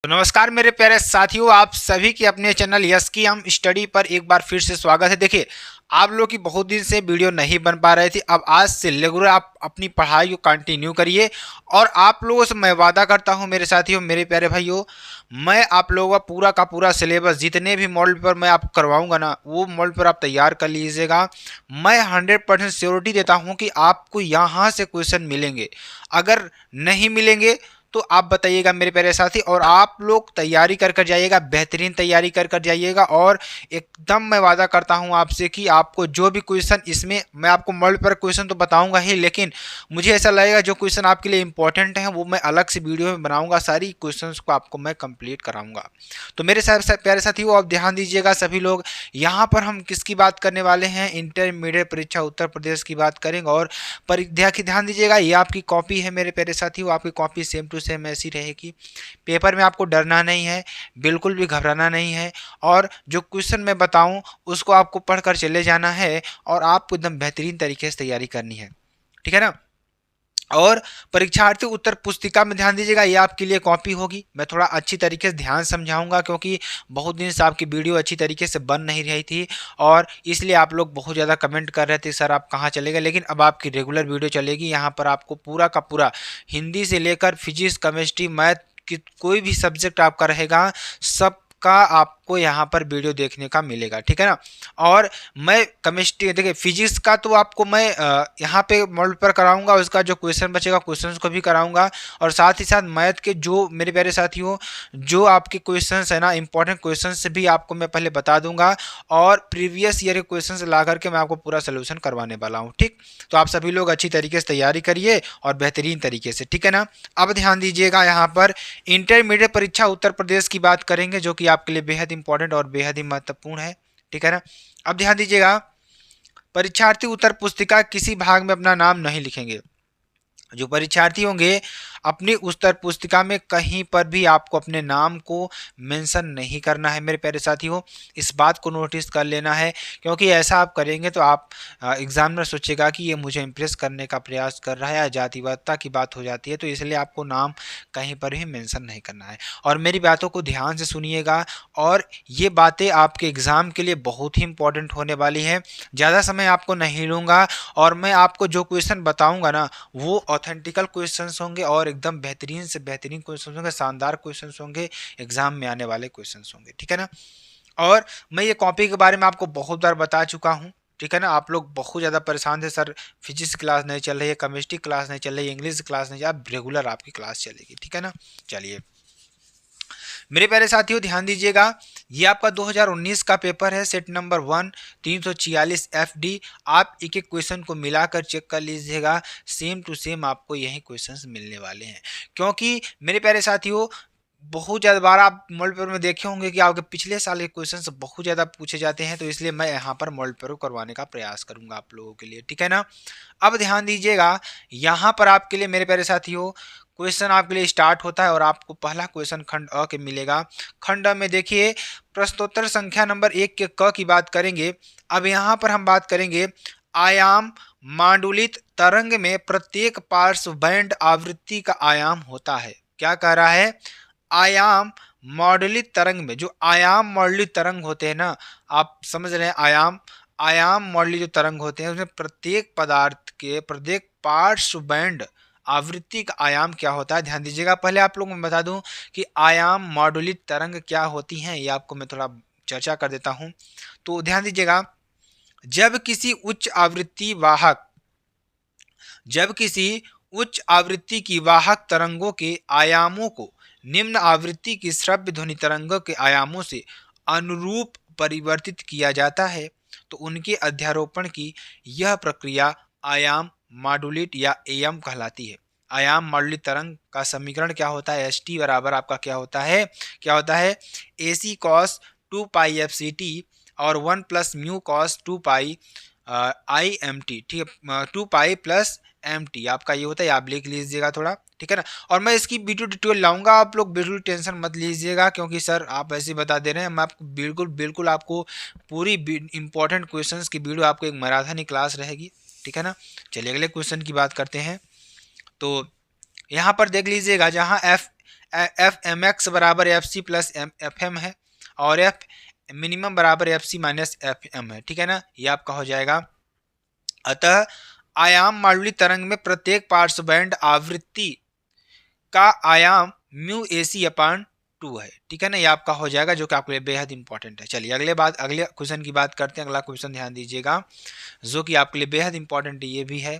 तो नमस्कार मेरे प्यारे साथियों, आप सभी की अपने चैनल यस की हम स्टडी पर एक बार फिर से स्वागत है। देखिए, आप लोग की बहुत दिन से वीडियो नहीं बन पा रहे थे। अब आज से रेगुलर आप अपनी पढ़ाई को कंटिन्यू करिए और आप लोगों से मैं वादा करता हूं मेरे साथियों, मेरे प्यारे भाइयों, मैं आप लोगों का पूरा सिलेबस जितने भी मॉडल पर मैं आपको करवाऊंगा ना, वो मॉडल पर आप तैयार कर लीजिएगा। मैं 100% श्योरिटी देता हूं कि आपको यहाँ से क्वेश्चन मिलेंगे। अगर नहीं मिलेंगे तो आप बताइएगा मेरे प्यारे साथी, और आप लोग तैयारी कर कर जाइएगा, बेहतरीन तैयारी कर कर जाइएगा। और एकदम मैं वादा करता हूं आपसे कि आपको जो भी क्वेश्चन, इसमें मैं आपको मॉडल पर क्वेश्चन तो बताऊंगा ही, लेकिन मुझे ऐसा लगेगा जो क्वेश्चन आपके लिए इंपॉर्टेंट है वो मैं अलग से वीडियो में बनाऊंगा। सारी क्वेश्चंस को आपको मैं कंप्लीट कराऊंगा। तो मेरे प्यारे साथियों, आप ध्यान दीजिएगा सभी लोग। यहाँ पर हम किसकी बात करने वाले हैं? इंटरमीडिएट परीक्षा उत्तर प्रदेश की बात करेंगे। और परीक्षा की ध्यान दीजिएगा, ये आपकी कॉपी है मेरे प्यारे साथियों, आपकी कॉपी सेम टू सेम ऐसी रहेगी। पेपर में आपको डरना नहीं है, बिल्कुल भी घबराना नहीं है, और जो क्वेश्चन मैं बताऊं उसको आपको पढ़कर चले जाना है और आपको एकदम बेहतरीन तरीके से तैयारी करनी है। ठीक है ना? और परीक्षार्थी उत्तर पुस्तिका में ध्यान दीजिएगा, ये आपके लिए कॉपी होगी। मैं थोड़ा अच्छी तरीके से ध्यान समझाऊंगा क्योंकि बहुत दिन से आपकी वीडियो अच्छी तरीके से बन नहीं रही थी, और इसलिए आप लोग बहुत ज़्यादा कमेंट कर रहे थे सर आप कहाँ चले गए। लेकिन अब आपकी रेगुलर वीडियो चलेगी। यहाँ पर आपको पूरा का पूरा हिंदी से लेकर फिजिक्स, केमिस्ट्री, मैथ की कोई भी सब्जेक्ट आपका रहेगा, सब का आपको यहाँ पर वीडियो देखने का मिलेगा। ठीक है ना? और मैं केमिस्ट्री, देखिए फिजिक्स का तो आपको मैं यहाँ पे मॉडल पर कराऊंगा, उसका जो क्वेश्चन बचेगा क्वेश्चंस को भी कराऊंगा। और साथ ही साथ मैथ के जो मेरे प्यारे साथियों, जो आपके क्वेश्चंस है ना, इंपॉर्टेंट क्वेश्चंस भी आपको मैं पहले बता दूंगा, और प्रीवियस ईयर के क्वेश्चंस ला करके मैं आपको पूरा सोल्यूशन करवाने वाला हूँ। ठीक, तो आप सभी लोग अच्छी तरीके से तैयारी करिए और बेहतरीन तरीके से। ठीक है ना? अब ध्यान दीजिएगा, यहाँ पर इंटरमीडिएट परीक्षा उत्तर प्रदेश की बात करेंगे, जो कि आपके लिए बेहद इंपॉर्टेंट और बेहद ही महत्वपूर्ण है। ठीक है ना? अब ध्यान दीजिएगा, परीक्षार्थी उत्तर पुस्तिका किसी भाग में अपना नाम नहीं लिखेंगे। जो परीक्षार्थी होंगे अपनी उत्तर पुस्तिका में कहीं पर भी आपको अपने नाम को मेंशन नहीं करना है मेरे प्यारे साथियों। इस बात को नोटिस कर लेना है, क्योंकि ऐसा आप करेंगे तो आप एग्जामिनर सोचेगा कि ये मुझे इम्प्रेस करने का प्रयास कर रहा है, या जातिवादिता की बात हो जाती है। तो इसलिए आपको नाम कहीं पर भी मेंशन नहीं करना है। और मेरी बातों को ध्यान से सुनिएगा, और ये बातें आपके एग्ज़ाम के लिए बहुत ही इंपॉर्टेंट होने वाली है। ज़्यादा समय आपको नहीं लूँगा, और मैं आपको जो क्वेश्चन बताऊँगा ना, वो ऑथेंटिकल क्वेश्चंस होंगे और एकदम बेहतरीन से बेहतरीन क्वेश्चंस होंगे, शानदार क्वेश्चंस होंगे, एग्जाम में आने वाले क्वेश्चंस होंगे। ठीक है ना? और मैं ये कॉपी के बारे में आपको बहुत बार बता चुका हूँ। ठीक है ना? आप लोग बहुत ज़्यादा परेशान थे, सर फिजिक्स क्लास नहीं चल रही है, केमिस्ट्री क्लास नहीं चल रही है, इंग्लिश क्लास नहीं, अब रेगुलर आपकी क्लास चलेगी। ठीक है ना? चलिए मेरे प्यारे साथियों, ध्यान दीजिएगा, ये आपका 2019 का पेपर है, सेट नंबर 1 346 FD। आप एक एक क्वेश्चन को मिलाकर चेक कर लीजिएगा, सेम टू सेम आपको यही क्वेश्चंस मिलने वाले हैं। क्योंकि मेरे प्यारे साथियों, बहुत ज़्यादा बार आप मॉडल पेपर में देखे होंगे कि आपके पिछले साल के क्वेश्चंस बहुत ज़्यादा पूछे जाते हैं, तो इसलिए मैं यहाँ पर मॉडल पेपर करवाने का प्रयास करूँगा आप लोगों के लिए। ठीक है ना? अब ध्यान दीजिएगा, यहाँ पर आपके लिए मेरे प्यारे साथियों क्वेश्चन आपके लिए स्टार्ट होता है, और आपको पहला क्वेश्चन खंड अ के मिलेगा। खंड अ में देखिए, प्रश्नोत्तर संख्या नंबर 1 के क की बात करेंगे। अब यहाँ पर हम बात करेंगे, आयाम मांडुलित तरंग में प्रत्येक पार्श्व बैंड आवृत्ति का आयाम होता है। क्या कह रहा है? आयाम मॉडलित तरंग में, जो आयाम मॉडलित तरंग होते हैं ना, आप समझ रहे हैं, आयाम आयाम मॉडलित जो तरंग होते हैं उसमें प्रत्येक पदार्थ के प्रत्येक पार्श्व बैंड आवृत्ति का आयाम क्या होता है। ध्यान दीजिएगा, पहले आप लोगों को मैं बता दूं कि आयाम मॉडुलित तरंग क्या होती हैं, ये आपको मैं थोड़ा चर्चा कर देता हूं। तो ध्यान दीजिएगा, जब किसी उच्च आवृत्ति वाहक जब किसी उच्च आवृत्ति की वाहक तरंगों के आयामों को निम्न आवृत्ति की श्रव्य ध्वनि तरंगों के आयामों से अनुरूप परिवर्तित किया जाता है, तो उनके अध्यारोपण की यह प्रक्रिया आयाम मॉडुलेट या एएम कहलाती है। आयाम मॉडुलित तरंग का समीकरण क्या होता है? एस टी बराबर आपका क्या होता है? ए सी कॉस 2 पाई FCT और 1 + म्यू कॉस 2 पाई IMT। ठीक है, 2 पाई + MT आपका ये होता है, आप लिख लीजिएगा थोड़ा। ठीक है ना? और मैं इसकी वीडियो डिटेल लाऊंगा, आप लोग बिल्कुल टेंशन मत लीजिएगा, क्योंकि सर आप ऐसे बता दे रहे हैं, मैं आपको बिल्कुल बिल्कुल आपको पूरी इंपॉर्टेंट क्वेश्चंस की वीडियो, आपको एक मैराथन क्लास रहेगी। ठीक है ना? चलिए अगले क्वेश्चन की बात करते हैं। तो यहाँ पर देख लीजिएगा, जहाँ एफ एम एक्स बराबर F C plus F M है और एफ मिनिमम बराबर F C minus F M है, ठीक है ना, ये आपका हो जाएगा। अतः आयाम माडुली तरंग में प्रत्येक पार्श्वबैंड आवृत्ति का आयाम म्यू ए सी अपान 2 है, ठीक है ना, ये आपका हो जाएगा, जो कि आपके लिए बेहद इंपॉर्टेंट है। चलिए अगले क्वेश्चन की बात करते हैं। अगला क्वेश्चन ध्यान दीजिएगा, जो कि आपके लिए बेहद इंपॉर्टेंट ये भी है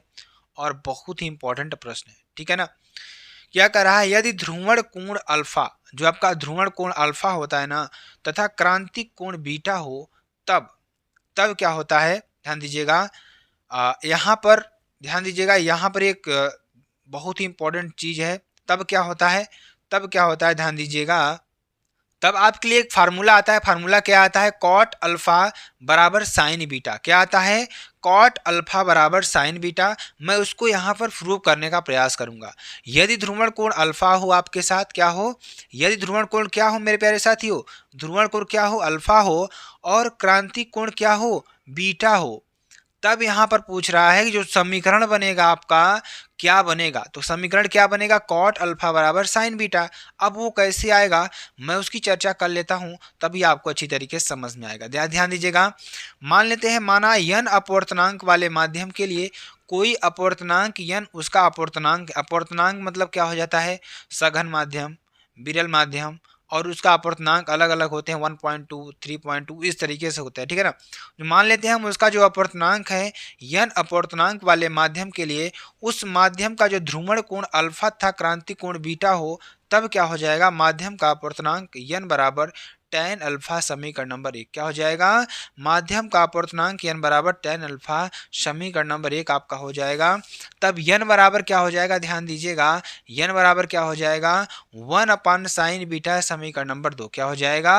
और बहुत ही इंपॉर्टेंट प्रश्न है, ठीक है ना। क्या कर रहा है, यदि ध्रुवण कोण अल्फा, जो आपका ध्रुवण कोण अल्फा होता है ना, तथा क्रांतिक कोण बीटा हो, तब तब क्या होता है, ध्यान दीजिएगा। यहाँ पर ध्यान दीजिएगा, यहाँ पर एक बहुत ही इंपॉर्टेंट चीज है। तब क्या होता है, तब क्या होता है, ध्यान दीजिएगा। तब आपके लिए एक फार्मूला आता है। फार्मूला क्या आता है, कॉट अल्फा बराबर साइन बीटा। क्या आता है, कॉट अल्फा बराबर साइन बीटा। मैं उसको यहाँ पर प्रूव करने का प्रयास करूंगा। यदि ध्रुवण कोण अल्फा हो आपके साथ, क्या हो, यदि ध्रुवण कोण क्या हो मेरे प्यारे साथियों, ध्रुवण कोण क्या हो, अल्फा हो, और क्रांतिक कोण क्या हो, बीटा हो, तब यहाँ पर पूछ रहा है कि जो समीकरण बनेगा आपका क्या बनेगा। तो समीकरण क्या बनेगा, कॉट अल्फा बराबर साइन बीटा। अब वो कैसे आएगा, मैं उसकी चर्चा कर लेता हूँ, तभी आपको अच्छी तरीके से समझ में आएगा। ध्यान दीजिएगा। मान लेते हैं, माना n अपवर्तनांक वाले माध्यम के लिए कोई अपवर्तनांक n, उसका अपवर्तनांक मतलब क्या हो जाता है, सघन माध्यम, विरल माध्यम, और उसका अपवर्तनांक अलग अलग होते हैं, 1.2 3.2 इस तरीके से होता है, ठीक है ना। मान लेते हैं हम उसका जो अपवर्तनांक है n अपवर्तनांक वाले माध्यम के लिए, उस माध्यम का जो ध्रुवण कोण अल्फा था क्रांतिक कोण बीटा हो, तब क्या हो जाएगा, माध्यम का अपवर्तनांक n बराबर tan अल्फा समीकरण नंबर 1। क्या हो जाएगा, माध्यम का अपवर्तनांक n बराबर tan अल्फा समीकरण नंबर 1 आपका हो जाएगा। तब n बराबर क्या हो जाएगा, ध्यान दीजिएगा, n बराबर क्या हो जाएगा, 1 अपान साइन बीटा समीकरण नंबर 2। क्या हो जाएगा,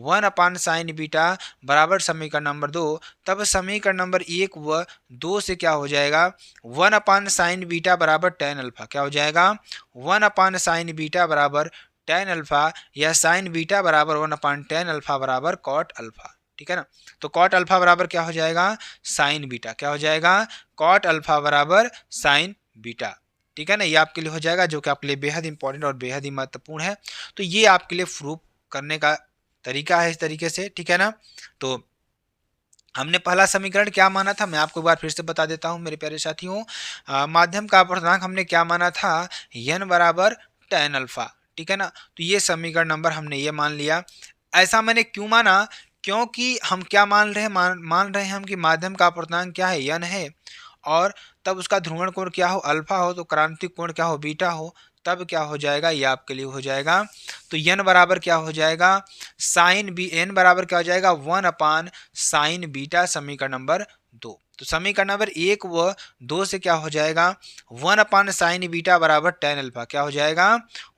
1 अपान साइन बीटा बराबर समीकरण नंबर 2। तब समीकरण नंबर 1 व 2 से क्या हो जाएगा, 1 अपान साइन बीटा बराबर tan अल्फा। क्या हो जाएगा, 1 अपान साइन बीटा बराबर tan अल्फा, या साइन बीटा बराबर 1 अपान tan अल्फा बराबर कॉट अल्फा, ठीक है ना। तो कॉट अल्फा बराबर क्या हो जाएगा, साइन बीटा। क्या हो जाएगा, कॉट अल्फा बराबर साइन बीटा, ठीक है ना, ये आपके लिए हो जाएगा, जो कि आपके लिए बेहद इंपॉर्टेंट और बेहद ही महत्वपूर्ण है। तो ये आपके लिए प्रूफ करने का तरीका है, इस तरीके से, ठीक है ना। तो हमने पहला समीकरण क्या माना था, मैं आपको एक बार फिर से बता देता हूं मेरे प्यारे साथियों। माध्यम का अपवर्तनांक हमने क्या माना था, n बराबर tan अल्फा, ठीक है ना। तो ये समीकरण नंबर हमने ये मान लिया। ऐसा मैंने क्यों माना, क्योंकि हम क्या मान रहे हैं, मान रहे हैं हम कि माध्यम का अपवर्तनांक क्या है, n है, और तब उसका ध्रुवण कोण क्या हो, अल्फा हो, तो क्रांतिक कोण क्या हो, बीटा हो। तब क्या हो जाएगा, ये आपके लिए हो जाएगा। तो n बराबर क्या हो जाएगा, साइन बी, n बराबर क्या हो जाएगा, 1 अपान साइन बीटा समीकरण नंबर 2। तो समीकरण नंबर 1 व 2 से क्या हो जाएगा, 1 अपान साइन बीटा बराबर tan अल्फा। क्या हो जाएगा,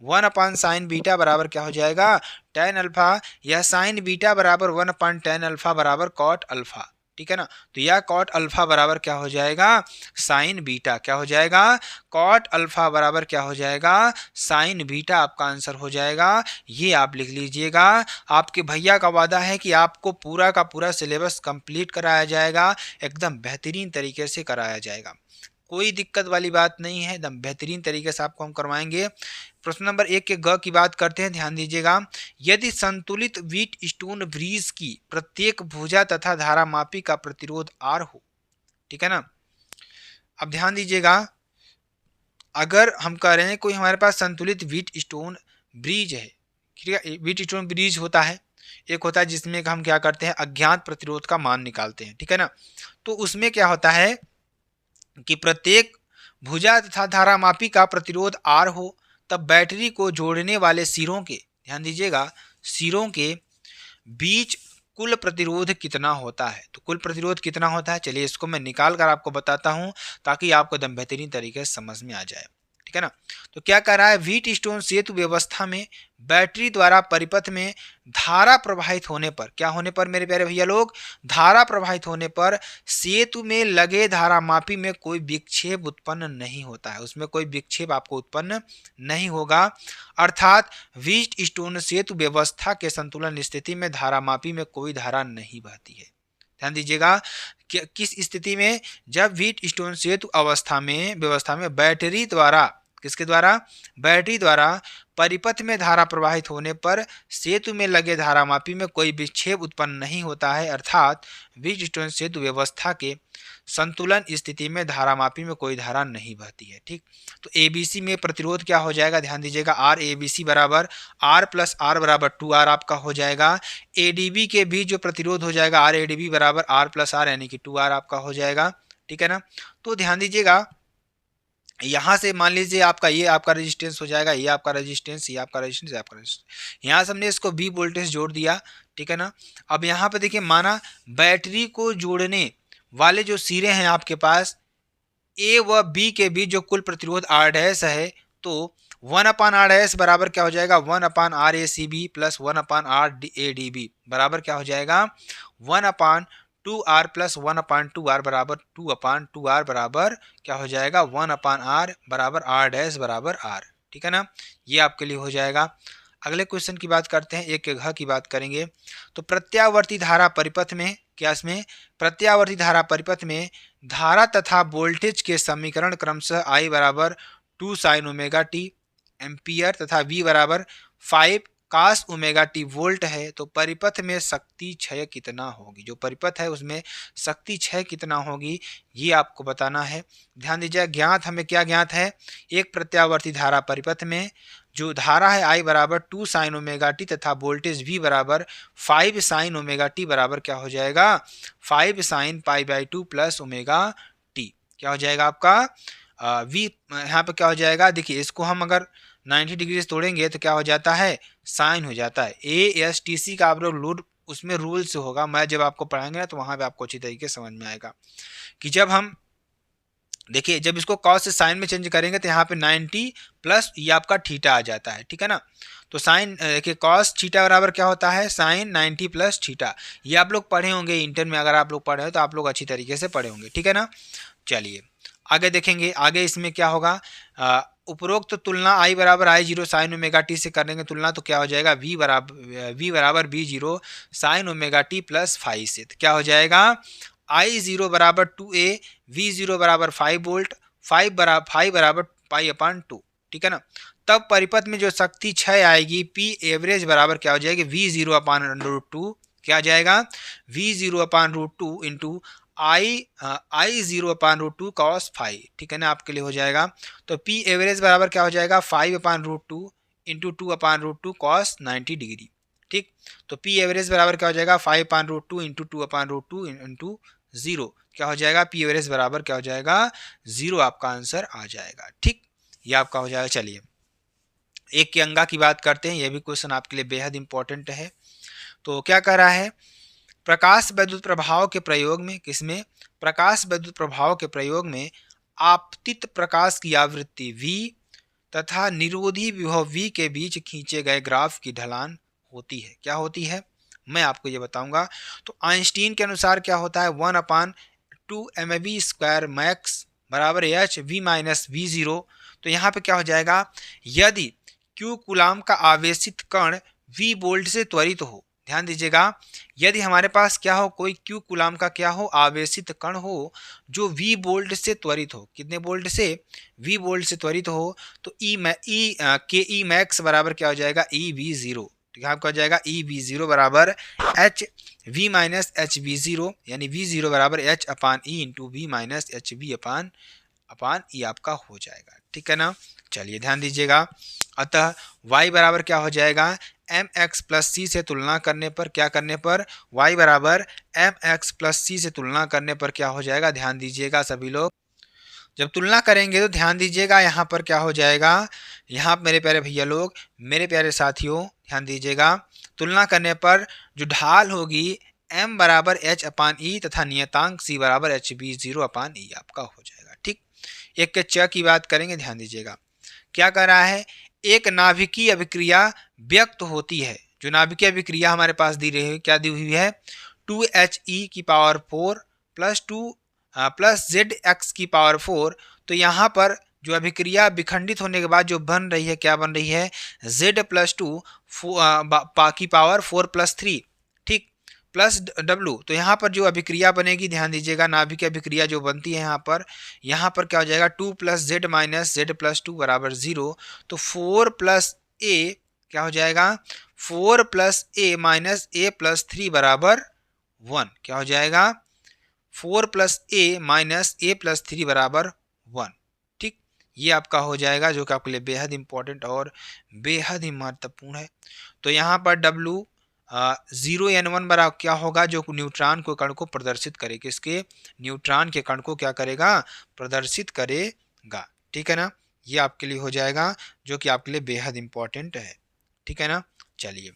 1 अपान साइन बीटा बराबर क्या हो जाएगा, tan अल्फा, या साइन बीटा बराबर 1 अपान tan अल्फा बराबर कॉट अल्फा, ठीक है ना। तो यह कॉट अल्फा बराबर क्या हो जाएगा, साइन बीटा। क्या हो जाएगा, कॉट अल्फा बराबर क्या हो जाएगा, साइन बीटा आपका आंसर हो जाएगा। ये आप लिख लीजिएगा। आपके भैया का वादा है कि आपको पूरा का पूरा सिलेबस कंप्लीट कराया जाएगा, एकदम बेहतरीन तरीके से कराया जाएगा, कोई दिक्कत वाली बात नहीं है, एकदम बेहतरीन तरीके से आपको हम करवाएंगे। प्रश्न नंबर 1 के ग की बात करते हैं, ध्यान दीजिएगा। यदि संतुलित व्हीट स्टोन ब्रिज की प्रत्येक भुजा तथा धारामापी का प्रतिरोध R हो, ठीक है ना। अब ध्यान दीजिएगा, अगर हम कह रहे हैं कोई हमारे पास संतुलित व्हीट स्टोन ब्रिज है, ठीक है, व्हीट स्टोन ब्रिज होता है, एक होता है जिसमें हम क्या करते हैं, अज्ञात प्रतिरोध का मान निकालते हैं, ठीक है ना। तो उसमें क्या होता है कि प्रत्येक भुजा तथा धारामापी का प्रतिरोध R हो, तब बैटरी को जोड़ने वाले सिरों के, ध्यान दीजिएगा, सिरों के बीच कुल प्रतिरोध कितना होता है। तो कुल प्रतिरोध कितना होता है, चलिए इसको मैं निकाल कर आपको बताता हूं, ताकि आपको एकदम बेहतरीन तरीके से समझ में आ जाए, ठीक है ना। तो क्या कह रहा है, व्हीट स्टोन सेतु व्यवस्था में बैटरी द्वारा परिपथ में धारा प्रवाहित होने पर, क्या होने पर मेरे प्यारे भैया लोग, धारा प्रवाहित होने पर सेतु में लगे धारामापी में कोई विक्षेप उत्पन्न नहीं होता है, उसमें कोई विक्षेप आपको उत्पन्न नहीं होगा। अर्थात व्हीट स्टोन सेतु व्यवस्था के संतुलन स्थिति में धारामापी में कोई धारा नहीं बहती है। ध्यान दीजिएगा, किस स्थिति में, जब व्हीट स्टोन सेतु व्यवस्था में बैटरी द्वारा किसके द्वारा? बैटरी द्वारा परिपथ में धारा प्रवाहित होने पर सेतु में लगे धारामापी में कोई विक्षेप उत्पन्न नहीं होता है, अर्थात ब्रिजस्टोन सेतु व्यवस्था के संतुलन स्थिति में धारामापी में कोई धारा नहीं बहती है। ठीक, तो एबीसी में प्रतिरोध क्या हो जाएगा? ध्यान दीजिएगा, आर एबीसी बराबर आर प्लस आर बराबर 2R आपका हो जाएगा। एडीबी के भी जो प्रतिरोध हो जाएगा आर एडीबी बराबर आर प्लस आर यानी कि 2R आपका हो जाएगा। ठीक है ना, तो ध्यान दीजिएगा, यहाँ से मान लीजिए आपका ये आपका रेजिस्टेंस हो जाएगा, ये आपका रेजिस्टेंस, ये आपका रेजिस्टेंस, ये आपका रेजिस्टेंस। यहाँ से हमने इसको V वोल्टेज जोड़ दिया। ठीक है ना, अब यहाँ पे देखिए, माना बैटरी को जोड़ने वाले जो सिरे हैं आपके पास A व B के बीच जो कुल प्रतिरोध R डैश है, तो 1/R डैश बराबर क्या हो जाएगा? 1/R ACB plus 1/R ADB बराबर क्या हो जाएगा? 1/2R प्लस 1/2R बराबर 2/2R बराबर क्या हो जाएगा? 1/R बराबर R डैश बराबर R। ठीक है ना, ये आपके लिए हो जाएगा। अगले क्वेश्चन की बात करते हैं, एक के घ की बात करेंगे। तो प्रत्यावर्ती धारा परिपथ में क्या, इसमें प्रत्यावर्ती धारा परिपथ में धारा तथा वोल्टेज के समीकरण क्रमशः I बराबर 2 sin ओमेगा टी एम्पियर तथा V बराबर 5 cos ओमेगा टी वोल्ट है, तो परिपथ में शक्ति क्षय कितना होगी? जो परिपथ है उसमें शक्ति क्षय कितना होगी, ये आपको बताना है। ध्यान दीजिए, ज्ञात हमें क्या ज्ञात है? एक प्रत्यावर्ती धारा परिपथ में जो धारा है I बराबर 2 sin ओमेगा टी तथा वोल्टेज V बराबर 5 sin ओमेगा टी बराबर क्या हो जाएगा? 5 sin π/2 प्लस ओमेगा टी। क्या हो जाएगा आपका? V यहाँ पे क्या हो जाएगा? देखिए, इसको हम अगर 90 डिग्री से तोड़ेंगे तो क्या हो जाता है? साइन हो जाता है। ASTC का आप लोग लोड उसमें रूल से होगा, मैं जब आपको पढ़ाएंगे ना तो वहाँ पे आपको अच्छी तरीके से समझ में आएगा कि जब हम देखिए, जब इसको कॉस से साइन में चेंज करेंगे तो यहाँ पे 90 प्लस ये आपका थीटा आ जाता है। ठीक है ना, तो साइन देखिए कॉस थीटा बराबर क्या होता है? Sine 90 plus theta. ये आप लोग पढ़े होंगे इंटर में, अगर आप लोग पढ़े हो तो आप लोग अच्छी तरीके से पढ़े होंगे। ठीक है ना, चलिए आगे देखेंगे। आगे इसमें क्या होगा? उपरोक्त तुलना I बराबर I0 साइन ओमेगा टी से करेंगे तुलना, तो क्या हो जाएगा? V बराबर B0 sign omega T plus 5 से, तो क्या हो जाएगा? I0 बराबर 2A, V0 बराबर 5 वोल्ट, 5 बराबर π/2। ठीक है ना, तब परिपथ में जो शक्ति क्षय आएगी P एवरेज बराबर क्या हो जाएगी? V0/√2। क्या जाएगा? V0/√2 into I0/√2 cos 5। ठीक है ना, आपके लिए हो जाएगा। तो P एवरेज बराबर क्या हो जाएगा? 5/√2 इंटू 2/√2 cos 90 डिग्री। ठीक, तो P एवरेज बराबर क्या हो जाएगा? 5/√2 इंटू 2/√2 इंटू 0। क्या हो जाएगा? P एवरेज बराबर क्या हो जाएगा? 0 आपका आंसर आ जाएगा। ठीक, ये आपका हो जाएगा। चलिए एक के अंगा की बात करते हैं, यह भी क्वेश्चन आपके लिए बेहद इंपॉर्टेंट है। तो क्या कह रहा है? प्रकाश विद्युत प्रभाव के प्रयोग में, किसमें? प्रकाश विद्युत प्रभाव के प्रयोग में आपतित प्रकाश की आवृत्ति V तथा निरोधी विभव V के बीच खींचे गए ग्राफ की ढलान होती है। क्या होती है? मैं आपको ये बताऊंगा। तो आइंस्टीन के अनुसार क्या होता है? 1/2 mv² मैक्स बराबर h v माइनस V0। तो यहाँ पे क्या हो जाएगा? यदि Q कूलाम का आवेशित कण V वोल्ट से त्वरित हो, ध्यान दीजिएगा, यदि हमारे पास क्या हो? कोई Q कूलाम का क्या हो? आवेशित कण हो जो V वोल्ट से त्वरित हो। कितने वोल्ट से? V वोल्ट से त्वरित हो, तो के मैक्स बराबर क्या हो जाएगा? EV0। यहाँ क्या हो जाएगा? EV0 बराबर H V minus H V0, यानी V0 बराबर H/E into V minus HV अपान E आपका हो जाएगा। ठीक है ना, चलिए ध्यान दीजिएगा। अतः y बराबर क्या हो जाएगा? mx प्लस सी से तुलना करने पर, क्या करने पर? y बराबर mx प्लस सी से तुलना करने पर क्या हो जाएगा? ध्यान दीजिएगा सभी लोग, जब तुलना करेंगे तो ध्यान दीजिएगा यहाँ पर क्या हो जाएगा? यहाँ मेरे प्यारे भैया लोग, मेरे प्यारे साथियों ध्यान दीजिएगा, तुलना करने पर जो ढाल होगी m बराबर H/E तथा नियतांक c बराबर HV0/E आपका हो जाएगा। ठीक, एक के च की बात करेंगे, ध्यान दीजिएगा क्या कर रहा है? एक नाभिकीय अभिक्रिया व्यक्त होती है। जो नाभिकीय अभिक्रिया हमारे पास दी रही है, क्या दी हुई है? 2He⁴ plus 2 plus ZX⁴। तो यहाँ पर जो अभिक्रिया विखंडित होने के बाद जो बन रही है, क्या बन रही है? Z+2 की पावर 4 प्लस 3। ठीक, प्लस डब्लू, तो यहाँ पर जो अभिक्रिया बनेगी ध्यान दीजिएगा, नाभिक अभिक्रिया जो बनती है यहाँ पर क्या हो जाएगा 2 plus Z minus Z plus 2 बराबर 0। तो 4 प्लस ए क्या हो जाएगा 4 प्लस ए माइनस ए प्लस 3 बराबर 1। क्या हो जाएगा 4 प्लस ए माइनस ए प्लस 3 बराबर 1। ठीक, ये आपका हो जाएगा जो कि आपके लिए बेहद इंपॉर्टेंट और बेहद ही महत्वपूर्ण है। तो यहाँ पर डब्लू 0n1 बराबर क्या होगा, जो न्यूट्रॉन को कण को प्रदर्शित करेगा, किसके न्यूट्रॉन के कण को क्या करेगा प्रदर्शित करेगा। ठीक है ना, ये आपके लिए हो जाएगा जो कि आपके लिए बेहद इंपॉर्टेंट है। ठीक है ना, चलिए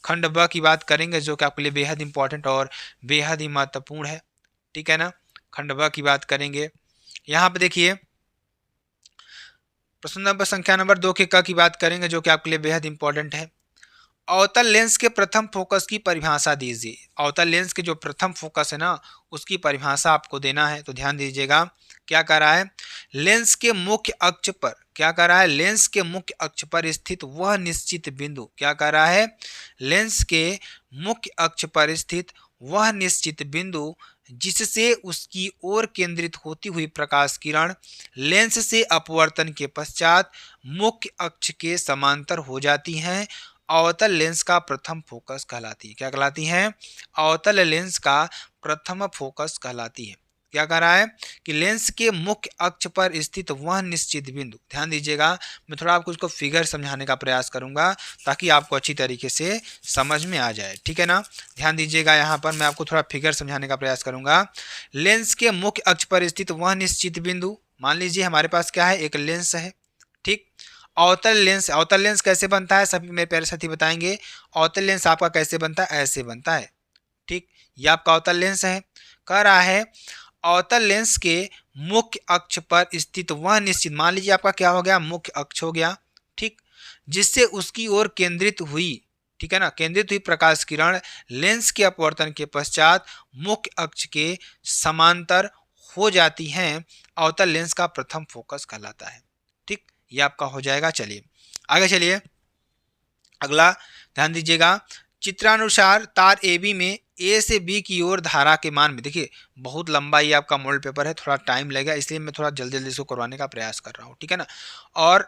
खंड ब की बात करेंगे जो कि आपके लिए बेहद इंपॉर्टेंट और बेहद ही महत्वपूर्ण है। ठीक है ना, खंड ब की बात करेंगे। यहाँ पे देखिए प्रश्न नंबर संख्या नंबर 2 के क की बात करेंगे जो कि आपके लिए बेहद इंपॉर्टेंट है। अवतल लेंस के प्रथम फोकस की परिभाषा दीजिए। अवतल लेंस के जो प्रथम फोकस है ना उसकी परिभाषा आपको देना है। तो ध्यान दीजिएगा क्या कर रहा है, लेंस के मुख्य अक्ष पर क्या कर रहा है, लेंस के मुख्य अक्ष पर स्थित वह निश्चित बिंदु, क्या कर रहा है, लेंस के मुख्य अक्ष पर स्थित वह निश्चित बिंदु जिससे उसकी ओर केंद्रित होती हुई प्रकाश किरण लेंस से अपवर्तन के पश्चात मुख्य अक्ष के समांतर हो जाती हैं, अवतल लेंस का प्रथम फोकस कहलाती है। क्या कहलाती है, अवतल लेंस का प्रथम फोकस कहलाती है। क्या कह रहा है कि लेंस के मुख्य अक्ष पर स्थित वह निश्चित बिंदु, ध्यान दीजिएगा मैं थोड़ा आपको इसको फिगर समझाने का प्रयास करूंगा ताकि आपको अच्छी तरीके से समझ में आ जाए। ठीक है ना, ध्यान दीजिएगा यहाँ पर मैं आपको थोड़ा फिगर समझाने का प्रयास करूंगा। लेंस के मुख्य अक्ष पर स्थित वह निश्चित बिंदु, मान लीजिए हमारे पास क्या है, एक लेंस है। ठीक, अवतल लेंस कैसे बनता है, सभी मेरे प्यारे साथी बताएंगे। अवतल लेंस आपका कैसे बनता है, ऐसे बनता है। ठीक, ये आपका अवतल लेंस है। कह रहा है अवतल लेंस के मुख्य अक्ष पर स्थित वह निश्चित, मान लीजिए आपका क्या हो गया, मुख्य अक्ष हो गया। ठीक, जिससे उसकी ओर केंद्रित हुई, ठीक है ना, केंद्रित हुई प्रकाश किरण लेंस के अपवर्तन के पश्चात मुख्य अक्ष के समांतर हो जाती हैं, अवतल लेंस का प्रथम फोकस कहलाता है। ठीक, ये आपका हो जाएगा। चलिए आगे चलिए, अगला ध्यान दीजिएगा, चित्रानुसार तार ए बी में ए से बी की ओर धारा के मान में, देखिए बहुत लंबा ये आपका मॉडल पेपर है, थोड़ा टाइम लगेगा इसलिए मैं थोड़ा जल्दी जल्दी इसको करवाने का प्रयास कर रहा हूँ। ठीक है ना, और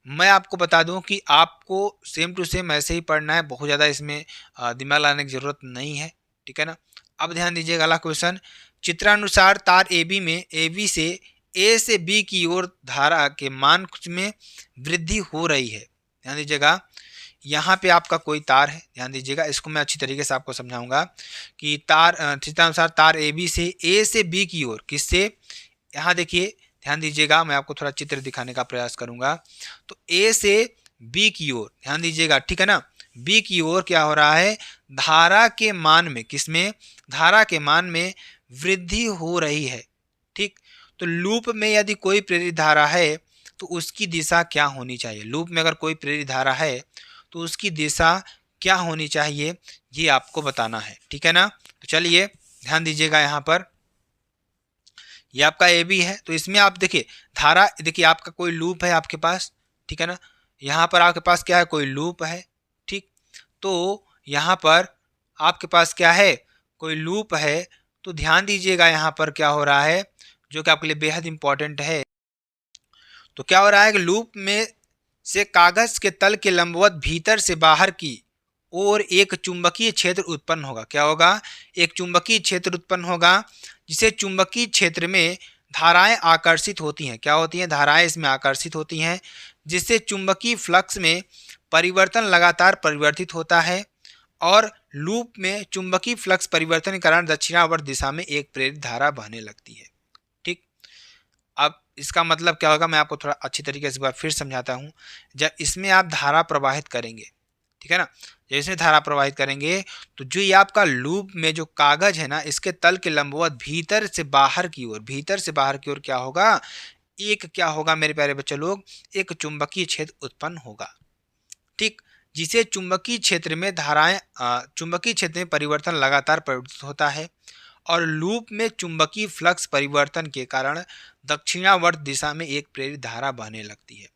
मैं आपको बता दूं कि आपको सेम टू सेम ऐसे ही पढ़ना है, बहुत ज़्यादा इसमें दिमाग लगाने की जरूरत नहीं है। ठीक है ना, अब ध्यान दीजिएगा अगला क्वेश्चन, चित्रानुसार तार ए बी में ए बी से ए से बी की ओर धारा के मान में वृद्धि हो रही है। ध्यान दीजिएगा यहाँ पे आपका कोई तार है, ध्यान दीजिएगा इसको मैं अच्छी तरीके से आपको समझाऊंगा कि तार चित्रानुसार तार ए बी से ए से बी की ओर, किससे, यहाँ देखिए ध्यान दीजिएगा मैं आपको थोड़ा चित्र दिखाने का प्रयास करूंगा। तो ए से बी की ओर ध्यान दीजिएगा, ठीक है ना, बी की ओर क्या हो रहा है, धारा के मान में, किसमें, धारा के मान में वृद्धि हो रही है। ठीक, तो लूप में यदि कोई प्रेरित धारा है तो उसकी दिशा क्या होनी चाहिए, लूप में अगर कोई प्रेरित धारा है तो उसकी दिशा क्या होनी चाहिए, ये आपको बताना है। ठीक है ना, तो चलिए ध्यान दीजिएगा यहाँ पर ये आपका ए बी है, तो इसमें आप देखिए धारा, देखिए आपका कोई लूप है आपके पास। ठीक है ना, यहाँ पर आपके पास क्या है, कोई लूप है। ठीक, तो यहाँ पर आपके पास क्या है, कोई लूप है। तो ध्यान दीजिएगा यहाँ पर क्या हो रहा है जो कि आपके लिए बेहद इंपॉर्टेंट है। तो क्या हो रहा है कि लूप में से कागज के तल के लंबवत भीतर से बाहर की ओर एक चुंबकीय क्षेत्र उत्पन्न होगा। क्या होगा, एक चुंबकीय क्षेत्र उत्पन्न होगा जिसे चुंबकीय क्षेत्र में धाराएं आकर्षित होती हैं। क्या होती हैं, धाराएं इसमें आकर्षित होती हैं, जिससे चुंबकीय फ्लक्स में परिवर्तन लगातार परिवर्तित होता है और लूप में चुंबकीय फ्लक्स परिवर्तन के कारण दक्षिणावर्त दिशा में एक प्रेरित धारा बहने लगती है। ठीक, अब इसका मतलब क्या होगा, मैं आपको थोड़ा अच्छी तरीके से फिर समझाता हूँ। जब इसमें आप धारा प्रवाहित करेंगे, ठीक है ना, जब इसमें धारा प्रवाहित करेंगे तो जो ये आपका लूप में जो कागज है ना, इसके तल के लंबवत भीतर से बाहर की ओर, भीतर से बाहर की ओर क्या होगा, एक क्या होगा मेरे प्यारे बच्चे लोग, एक चुंबकीय क्षेत्र उत्पन्न होगा। ठीक, जिसे चुंबकीय क्षेत्र में धाराएं, चुंबकीय क्षेत्र में परिवर्तन लगातार परिवर्तित होता है और लूप में चुंबकीय फ्लक्स परिवर्तन के कारण दक्षिणावर्त दिशा में एक प्रेरित धारा बहने लगती है।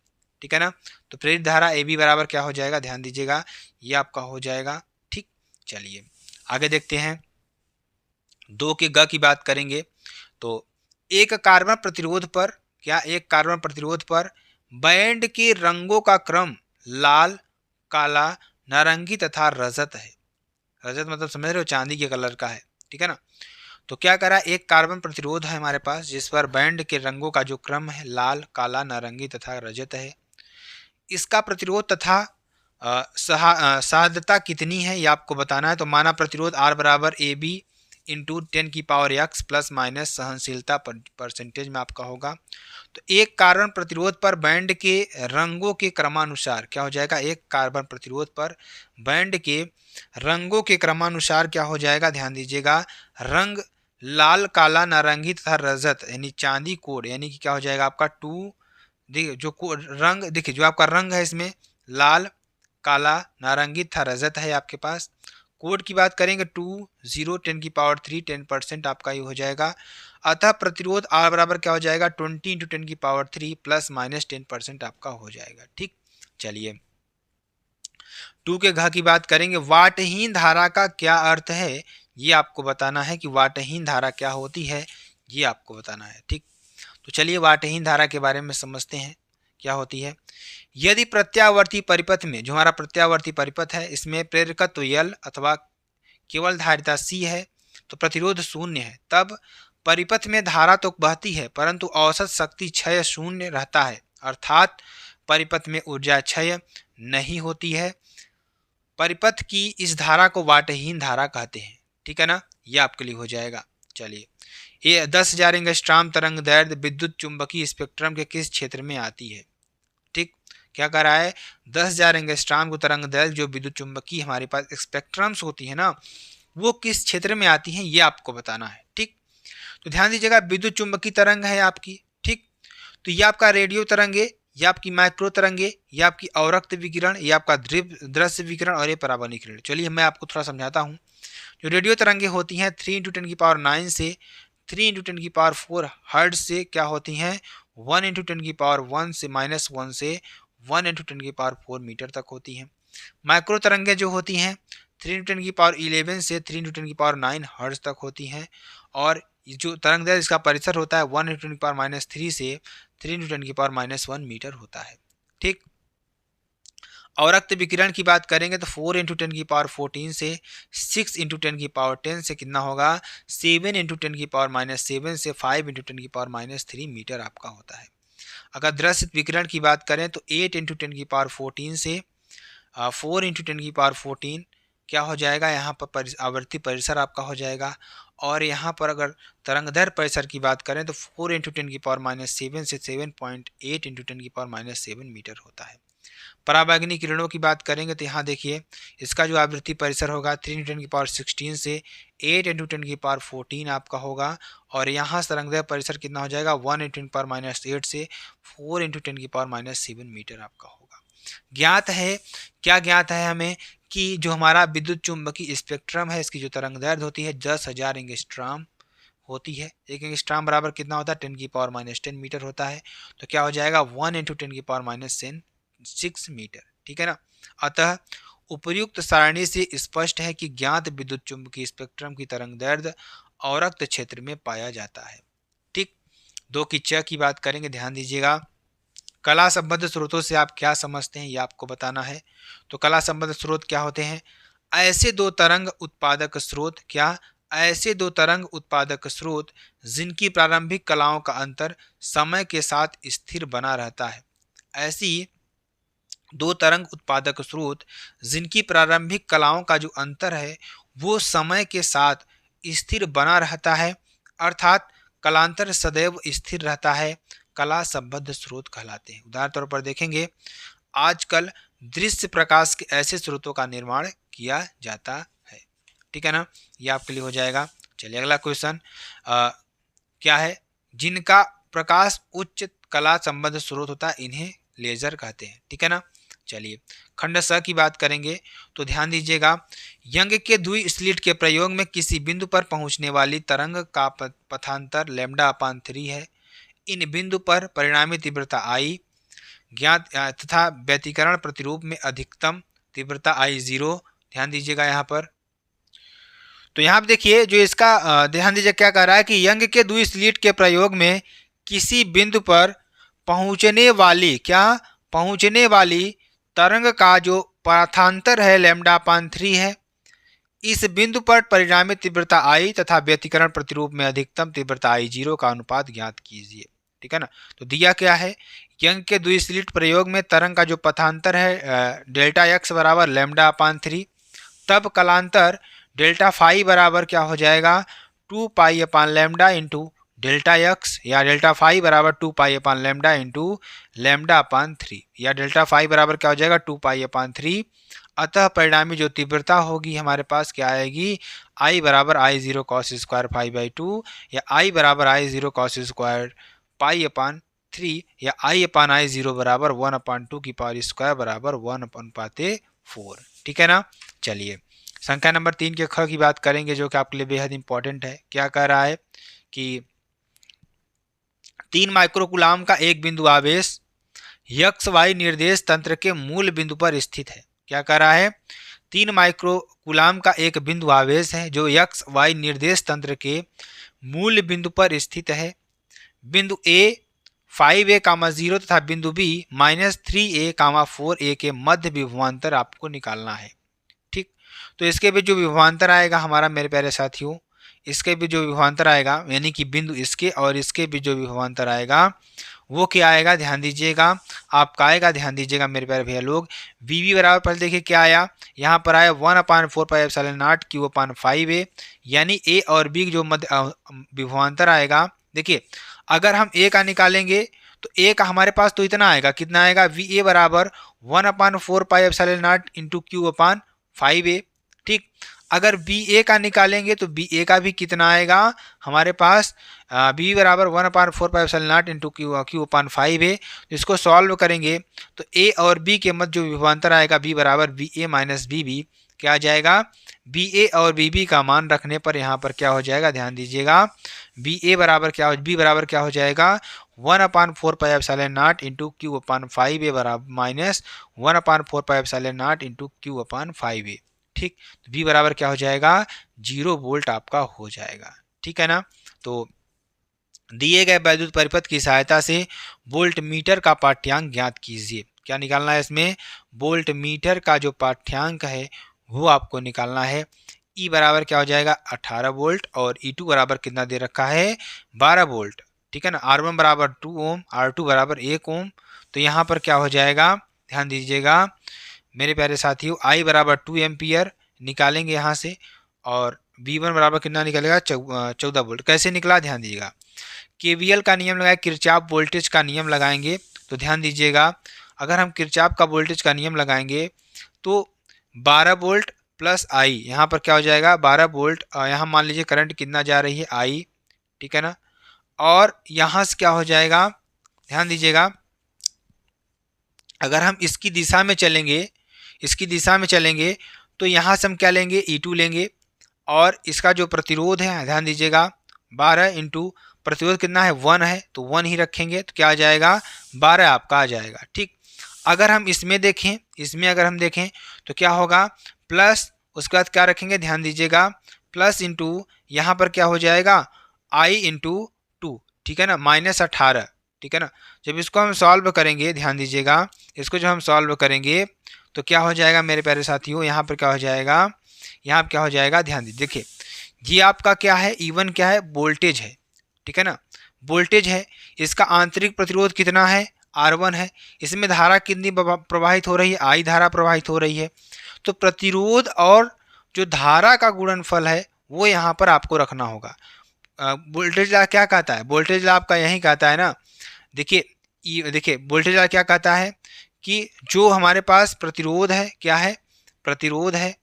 ठीक है ना, तो प्रेरित धारा ए बी बराबर क्या हो जाएगा, ध्यान दीजिएगा ये आपका हो जाएगा। ठीक, चलिए आगे देखते हैं। 2 के ग की बात करेंगे तो एक कार्बन प्रतिरोध पर एक कार्बन प्रतिरोध पर बैंड के रंगों का क्रम लाल, काला, नारंगी तथा रजत है। रजत मतलब समझ रहे हो, चांदी के कलर का है, ठीक है ना। तो क्या करा, एक कार्बन प्रतिरोध है हमारे पास जिस पर बैंड के रंगों का जो क्रम है लाल, काला, नारंगी तथा रजत है। इसका प्रतिरोध तथा साध्यता कितनी है ये आपको बताना है। तो माना प्रतिरोध R बराबर A B into 10⁻x plus minus सहनशीलता परसेंटेज में आपका होगा। तो एक कार्बन प्रतिरोध पर बैंड के रंगों के क्रमानुसार क्या हो जाएगा, एक कार्बन प्रतिरोध पर बैंड के रंगों के क्रमानुसार क्या हो जाएगा, ध्यान दीजिएगा, रंग लाल, काला, नारंगी तथा रजत यानी चांदी कोड, यानी कि क्या हो जाएगा आपका 2, देखिए जो रंग, देखिए जो आपका रंग है इसमें लाल, काला, नारंगी तथा रजत है आपके पास। कोड की बात करेंगे 2 0 10⁻³ 10% आपका ये हो जाएगा। अतः प्रतिरोध R बराबर क्या हो जाएगा 20 इंटू 10⁻³ प्लस माइनस 10% आपका हो जाएगा। ठीक, चलिए 2 के घ की बात करेंगे। वाटहीन धारा का क्या अर्थ है ये आपको बताना है कि वाटहीन धारा क्या होती है ये आपको बताना है। ठीक, तो चलिए वाटहीन धारा के बारे में समझते हैं क्या होती है। यदि प्रत्यावर्ती परिपथ में, जो हमारा प्रत्यावर्ती परिपथ है, इसमें प्रेरकत्व L अथवा केवल धारिता C है तो प्रतिरोध शून्य है, तब परिपथ में धारा तो बहती है परंतु औसत शक्ति क्षय शून्य रहता है, अर्थात परिपथ में ऊर्जा क्षय नहीं होती है। परिपथ की इस धारा को वाटहीन धारा कहते हैं। ठीक है ना, ये आपके लिए हो जाएगा। चलिए, ये 10,000 एंगस्ट्रॉम तरंग दैर्ध्य विद्युत चुंबकीय स्पेक्ट्रम के किस क्षेत्र में आती है। ठीक, क्या कर रहा है, 10,000 एंगस्ट्रॉम को तरंग दैर्ध्य जो विद्युत चुंबकीय हमारे पास स्पेक्ट्रम्स होती है ना, वो किस क्षेत्र में आती हैं ये आपको बताना है। ठीक, तो ध्यान दीजिएगा, विद्युत चुंबकीय तरंग है आपकी। ठीक, तो ये आपका रेडियो तरंग है, ये आपकी माइक्रो तरंग है, ये आपकी अवरक्त विकिरण, ये आपका दृश्य विकिरण और ये परावर्तनिक किरण। चलिए मैं आपको थोड़ा समझाता हूँ। जो रेडियो तरंगें होती हैं 3 इंटू 10⁹ से 3 इंटू 10⁴ हर्ट्ज से क्या होती हैं 1 इंटू 10⁻1 से -1 से 1 इंटू 10⁴ मीटर तक होती हैं। माइक्रो तरंगें जो होती हैं 3 इंटू 10⁻11 से 3 इंटू 10⁹ हर्ट्ज तक होती हैं। और जो तरंग दैर्ध्य इसका परिसर होता है 1 इंटू 10⁻³ से 3 इंटू 10⁻1 मीटर होता है। ठीक, अवरक्त विकिरण की बात करेंगे तो 4 इंटू 10⁻14 से 6 इंटू 10⁻10 से कितना होगा 7 इंटू 10⁻7 से 5 इंटू 10⁻³ मीटर आपका होता है। अगर दृश्य विकिरण की बात करें तो 8 इंटू 10⁻14 से 4 इंटू 10⁻14 क्या हो जाएगा, यहाँ पर आवर्ती परिसर आपका हो जाएगा। और यहाँ पर अगर तरंगदैर्घ्य परिसर की बात करें तो 4 इंटू 10⁻7 से 7.8 इंटू 10⁻7 मीटर होता है। पराबैंगनी किरणों की बात करेंगे तो यहाँ देखिए इसका जो आवृत्ति परिसर होगा 3 इंटू 10⁻16 से 8 इंटू 10⁻14 आपका होगा। और यहाँ तरंगदैर्घ्य परिसर कितना हो जाएगा 1 इंटू 10⁻8 से 4 इंटू 10⁻7 मीटर आपका होगा। ज्ञात है, क्या ज्ञात है हमें कि जो हमारा विद्युत चुंबकीय स्पेक्ट्रम है इसकी जो तरंगदैर्घ्य होती है 10,000 एंगस्ट्रॉम होती है। एक एंगस्ट्रॉम बराबर कितना होता है 10⁻10 मीटर होता है। तो क्या हो जाएगा 1 इंटू 10⁻6 मीटर। ठीक है ना, अतः उपर्युक्त सारणी से स्पष्ट है कि ज्ञात विद्युत चुंबकीय स्पेक्ट्रम की तरंगदैर्घ्य अवरक्त क्षेत्र में पाया जाता है। ठीक, 2 की च की बात करेंगे, ध्यान दीजिएगा। कला संबद्ध स्रोतों से आप क्या समझते हैं ये आपको बताना है। तो कला संबद्ध स्रोत क्या होते हैं, ऐसे दो तरंग उत्पादक स्रोत, क्या ऐसे दो तरंग उत्पादक स्रोत जिनकी प्रारंभिक कलाओं का अंतर समय के साथ स्थिर बना रहता है। ऐसी दो तरंग उत्पादक स्रोत जिनकी प्रारंभिक कलाओं का जो अंतर है वो समय के साथ स्थिर बना रहता है, अर्थात कलांतर सदैव स्थिर रहता है, कला संबद्ध स्रोत कहलाते हैं। उदाहरण तौर पर देखेंगे आजकल दृश्य प्रकाश के ऐसे स्रोतों का निर्माण किया जाता है। ठीक है ना, ये आपके लिए हो जाएगा। चलिए अगला क्वेश्चन क्या है, जिनका प्रकाश उच्च कला संबद्ध स्रोत होता है इन्हें लेजर कहते हैं। ठीक है ना, चलिए खंड स की बात करेंगे तो ध्यान दीजिएगा, यंग के द्वि स्लिट के प्रयोग में किसी बिंदु पर पहुंचने वाली तरंग का पथांतर λ/3 है। इन बिंदु पर परिणामी तीव्रता I ज्ञात तथा व्यतिकरण प्रतिरूप में अधिकतम तीव्रता I0। ध्यान दीजिएगा यहाँ पर। तो यहाँ पे देखिए जो इसका ध्यान दीजिए क्या कह रहा है कि यंग के द्वि स्लिट के प्रयोग में किसी बिंदु पर पहुंचने वाली तरंग का जो पथांतर है लैम्डा अपान 3 है। इस बिंदु पर परिणामी तीव्रता आई तथा व्यतिकरण प्रतिरूप में अधिकतम तीव्रता I0 का अनुपात ज्ञात कीजिए। ठीक है ना। तो दिया क्या है, यंग के द्विस्लिट प्रयोग में तरंग का जो पथांतर है डेल्टा एक्स बराबर लैम्डा अपान 3, तब कलांतर डेल्टा फाई बराबर क्या हो जाएगा 2 पाई अपान लैम्डा इंटू डेल्टा एक्स, या डेल्टा फाई बराबर 2 पाई अपान लैम्डा इंटू लैम्डा अपान 3, या डेल्टा फाई बराबर क्या हो जाएगा 2 पाई अपान 3। अतः परिणामी जो तीव्रता होगी हमारे पास क्या आएगी, I बराबर I0 cos square phi by 2, या I बराबर I0 कॉस स्क्वायर पाई अपान 3, या I अपान I0 बराबर 1 अपान 2 की पावर स्क्वायर बराबर 1 अनुपाते 4। ठीक है ना। चलिए संख्या नंबर 3 के ख की बात करेंगे जो कि आपके लिए बेहद इंपॉर्टेंट है। क्या कह रहा है कि 3 माइक्रोकुलाम का एक बिंदु आवेश यक्स वाई निर्देश तंत्र के मूल बिंदु पर स्थित है। क्या कह रहा है, 3 माइक्रोकुलाम का एक बिंदु आवेश है जो यक्स वाई निर्देश तंत्र के मूल बिंदु पर स्थित है। बिंदु ए 5a, 0 तथा बिंदु बी -3a, 4a के मध्य विभवांतर आपको निकालना है। ठीक, तो इसके बीच जो विभवांतर आएगा हमारा मेरे प्यारे साथियों, इसके बीच जो विभवांतर आएगा यानी कि बिंदु इसके और इसके बीच जो विभवांतर आएगा वो क्या आएगा, ध्यान दीजिएगा आपका आएगा, ध्यान दीजिएगा मेरे प्यारे भैया लोग, वी बी बराबर पहले देखिए क्या आया, यहाँ पर आया 1 अपान 4 pi epsilon not Q upon 5a, यानी ए और बी जो मध्य विभवांतर आएगा। देखिए अगर हम ए का निकालेंगे तो ए का हमारे पास तो इतना आएगा, कितना आएगा, वी ए बराबर 1 अपान 4 pi epsilon not into Q upon 5a। ठीक, अगर बी ए का निकालेंगे तो बी ए का भी कितना आएगा हमारे पास, बी बराबर 1 अपान 4 pi epsilon not into Q upon 5a। इसको सॉल्व करेंगे तो ए और बी के मध्य जो विभवांतर आएगा बी बराबर बी ए माइनस बी बी, क्या आ जाएगा, बी ए और बी बी का मान रखने पर यहाँ पर क्या हो जाएगा, ध्यान दीजिएगा, बी ए बराबर क्या हो, बी बराबर क्या हो जाएगा 1 अपान 4 pi epsilon not into Q upon 5a बराबर minus 1 upon 4 pi epsilon not into Q upon 5a। ठीक, तो V बराबर क्या हो जाएगा 0 वोल्ट आपका हो जाएगा। ठीक है ना। तो दिए गए वैद्युत परिपथ की सहायता से वोल्ट मीटर का पाठ्यांक ज्ञात कीजिए। क्या निकालना है इसमें, वोल्ट मीटर का जो पाठ्यांक है वो आपको निकालना है। E बराबर क्या हो जाएगा 18 वोल्ट और E2 बराबर कितना दे रखा है 12 वोल्ट। ठीक है ना। R1 बराबर 2 ओम, R2 बराबर 1 ओम। तो यहाँ पर क्या हो जाएगा, ध्यान दीजिएगा मेरे प्यारे साथियों, I बराबर 2 एम्पियर निकालेंगे यहाँ से, और V1 बराबर कितना निकलेगा 14 वोल्ट। कैसे निकला, ध्यान दीजिएगा, KVL का नियम लगाए, किरचॉफ वोल्टेज का नियम लगाएंगे। तो ध्यान दीजिएगा अगर हम किरचॉफ का वोल्टेज का नियम लगाएंगे तो 12 वोल्ट प्लस I, यहाँ पर क्या हो जाएगा 12 वोल्ट, यहाँ मान लीजिए करंट कितना जा रही है I, ठीक है ना, और यहाँ से क्या हो जाएगा, ध्यान दीजिएगा अगर हम इसकी दिशा में चलेंगे तो यहाँ से हम क्या लेंगे E2 लेंगे, और इसका जो प्रतिरोध है ध्यान दीजिएगा 12 इंटू प्रतिरोध कितना है 1 है तो 1 ही रखेंगे तो क्या आ जाएगा 12 आपका आ जाएगा। ठीक, अगर हम इसमें अगर हम देखें तो क्या होगा प्लस, उसके बाद क्या रखेंगे, ध्यान दीजिएगा प्लस इंटू यहाँ पर क्या हो जाएगा I इंटू 2, ठीक है ना, -18। ठीक है ना। जब इसको हम सॉल्व करेंगे, ध्यान दीजिएगा इसको जब हम सॉल्व करेंगे तो क्या हो जाएगा मेरे प्यारे साथियों, यहाँ पर क्या हो जाएगा, यहाँ पर क्या हो जाएगा, ध्यान दीजिए, देखिए ये आपका क्या है E1 क्या है वोल्टेज है, ठीक है ना, वोल्टेज है, इसका आंतरिक प्रतिरोध कितना है R1 है, इसमें धारा कितनी प्रवाहित हो रही है I धारा प्रवाहित हो रही है। तो प्रतिरोध और जो धारा का गुणनफल है वो यहाँ पर आपको रखना होगा। वोल्टेज लॉ क्या कहता है, वोल्टेज लॉ आपका यही कहता है ना, देखिए वोल्टेज लॉ क्या कहता है कि जो हमारे पास प्रतिरोध है, क्या है प्रतिरोध है,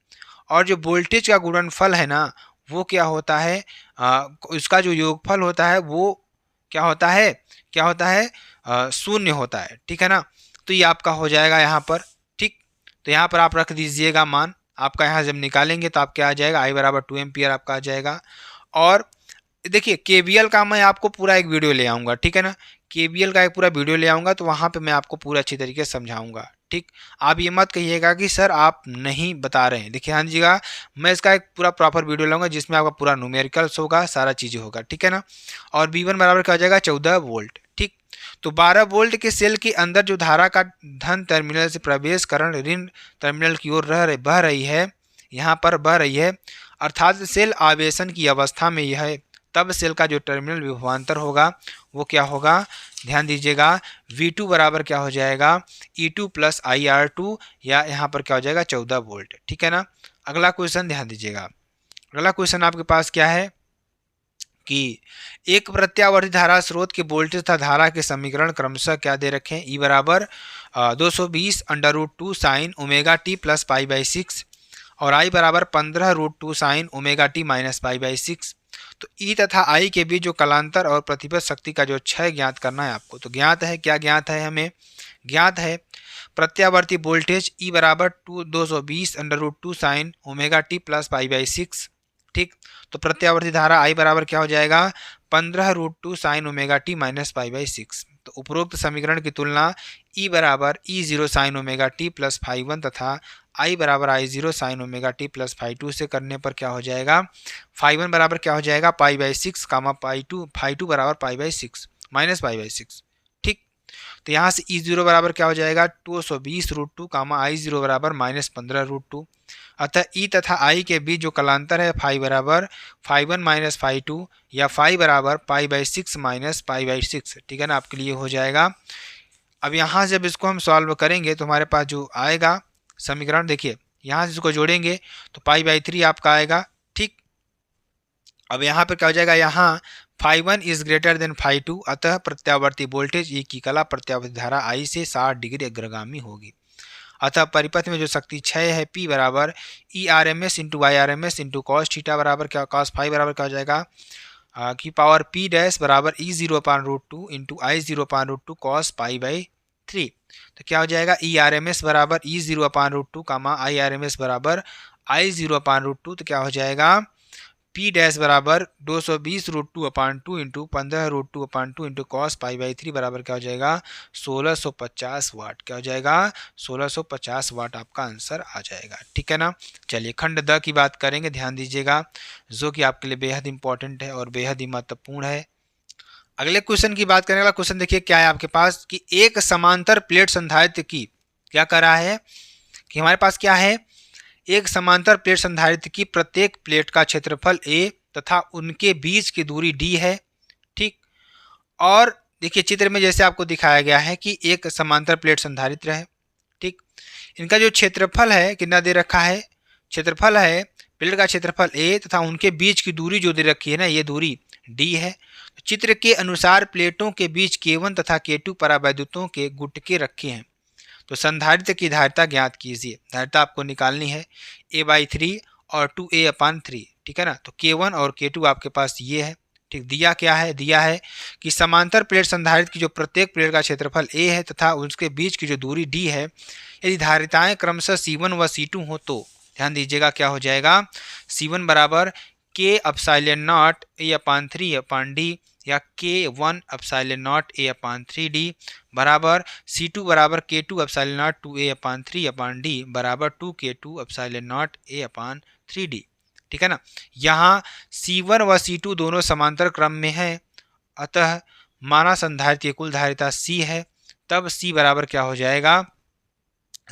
और जो वोल्टेज का गुणनफल है ना वो क्या होता है, उसका जो योगफल होता है वो क्या होता है 0 होता है। ठीक है ना। तो ये आपका हो जाएगा यहाँ पर। ठीक, तो यहाँ पर आप रख दीजिएगा मान आपका, यहाँ जब निकालेंगे तो आप क्या आ जाएगा I बराबर 2 एम्पियर आपका आ जाएगा। और देखिए KVL का मैं आपको पूरा एक वीडियो ले आऊँगा, ठीक है ना, KVL का एक पूरा वीडियो ले आऊँगा तो वहाँ पे मैं आपको पूरा अच्छी तरीके से समझाऊँगा। ठीक, आप ये मत कहिएगा कि सर आप नहीं बता रहे हैं। देखिए हाँ दीजिएगा, मैं इसका एक पूरा प्रॉपर वीडियो लाऊंगा जिसमें आपका पूरा न्यूमेरिकल्स होगा, सारा चीज़ें होगा, ठीक है ना। और V1 बराबर क्या हो जाएगा 14 वोल्ट। ठीक, तो 12 वोल्ट के सेल के अंदर जो धारा का धन टर्मिनल से प्रवेश करण ऋण टर्मिनल की ओर बह रही है, यहाँ पर बह रही है, अर्थात सेल आवेशन की अवस्था में यह है, तब सेल का जो टर्मिनल विभवांतर होगा वो क्या होगा, ध्यान दीजिएगा, V2 बराबर क्या हो जाएगा E2 प्लस IR2, या यहाँ पर क्या हो जाएगा 14 वोल्ट। ठीक है ना। अगला क्वेश्चन ध्यान दीजिएगा, अगला क्वेश्चन आपके पास क्या है कि एक प्रत्यावर्ती धारा स्रोत के वोल्टेज तथा धारा के समीकरण क्रमशः क्या दे रखे हैं, E बराबर 220 √2 sine omega T plus pi by 6 और I बराबर 15 √2 sine omega T minus pi by 6। तो E तथा I के बीच जो कलांतर और प्रतिपद शक्ति का जो क्षय ज्ञात करना है आपको। तो ज्ञात है, क्या ज्ञात है हमें, ज्ञात है प्रत्यावर्ती वोल्टेज E बराबर 220 √2 sine omega T plus pi by 6। ठीक, तो प्रत्यावर्ती धारा I बराबर क्या हो जाएगा 15 √2 sine omega T minus pi by 6। तो उपरोक्त समीकरण की तुलना E बराबर E0 sine omega T plus phi 1 तथा I बराबर I0 sine omega T plus phi 2 से करने पर क्या हो जाएगा, फाई 1 बराबर क्या हो जाएगा पाई बाई 6 कामा फाई 2 बराबर पाई बाई 6 माइनस पाई बाई 6। ठीक, तो यहाँ से E0 बराबर क्या हो जाएगा 220 √2 कामा I0 बराबर माइनस 15 √2। अतः E तथा I के बीच जो कलांतर है फाई बराबर फाई 1 माइनस फाई 2 या फाई बराबर पाई बाई 6 माइनस पाई बाई 6। ठीक है ना, आपके लिए हो जाएगा। अब यहाँ जब इसको हम सॉल्व करेंगे तो हमारे पास जो आएगा समीकरण, देखिए यहाँ से इसको जोड़ेंगे तो पाई बाई 3 आपका आएगा। ठीक, अब यहाँ पर क्या हो जाएगा, यहाँ phi 1 is greater than phi 2, अतः प्रत्यावर्ती वोल्टेज E की कला प्रत्यावर्ती धारा I से 60 डिग्री अग्रगामी होगी। अतः परिपथ में जो शक्ति क्षय है P बराबर ERMS into IRMS into cos theta बराबर क्या, कॉस फाई बराबर क्या हो जाएगा की पावर P डैश बराबर E0/√2 into I0/√2 cos pi by 3। तो क्या हो जाएगा ERMS बराबर E0/√2 कामा IRMS बराबर I0/√2। तो क्या हो जाएगा P डैश बराबर 220 √2/2 into 15 √2/2 into cos pi by 3 बराबर क्या हो जाएगा 1650 वाट। क्या हो जाएगा 1650 वाट आपका आंसर आ जाएगा। ठीक है ना। चलिए खंड द की बात करेंगे, ध्यान दीजिएगा, जो कि आपके लिए बेहद इंपॉर्टेंट है और बेहद ही महत्वपूर्ण है। अगले क्वेश्चन की बात करें, अगला क्वेश्चन देखिए क्या है आपके पास कि एक समांतर प्लेट संधारित्र की क्या कर रहा है कि हमारे पास क्या है, एक समांतर प्लेट संधारित्र की प्रत्येक प्लेट का क्षेत्रफल A तथा उनके बीच की दूरी D है। ठीक, और देखिए चित्र में जैसे आपको दिखाया गया है कि एक समांतर प्लेट संधारित्र है। ठीक, इनका जो क्षेत्रफल है कितना दे रखा है, क्षेत्रफल है प्लेट का क्षेत्रफल A तथा उनके बीच की दूरी जो दे रखी है ना, ये दूरी D है। चित्र के अनुसार प्लेटों के बीच K1 तथा K2 परावैद्युतों के गुटके रखे हैं। तो संधारित्र की धारिता ज्ञात कीजिए। धारिता आपको निकालनी है A/3 और 2A/3। ठीक है ना। तो K1 और K2 आपके पास ये है। ठीक, दिया क्या है, दिया है कि समांतर प्लेट संधारित्र की जो प्रत्येक प्लेट का क्षेत्रफल A है तथा उसके बीच की जो दूरी D है, यदि धारिताएं क्रमशः C1 व C2 हो तो ध्यान दीजिएगा क्या हो जाएगा, C1 बराबर K/0 A/3/D या K1 एप्सिलॉन नॉट A/3D बराबर C2 बराबर K2 एप्सिलॉन नॉट 2A/3/D बराबर 2K2 एप्सिलॉन नॉट A/3D। ठीक है ना। यहाँ C1 व C2 दोनों समांतर क्रम में हैं, अतः माना संधारित्र की कुल धारिता C है। तब C बराबर क्या हो जाएगा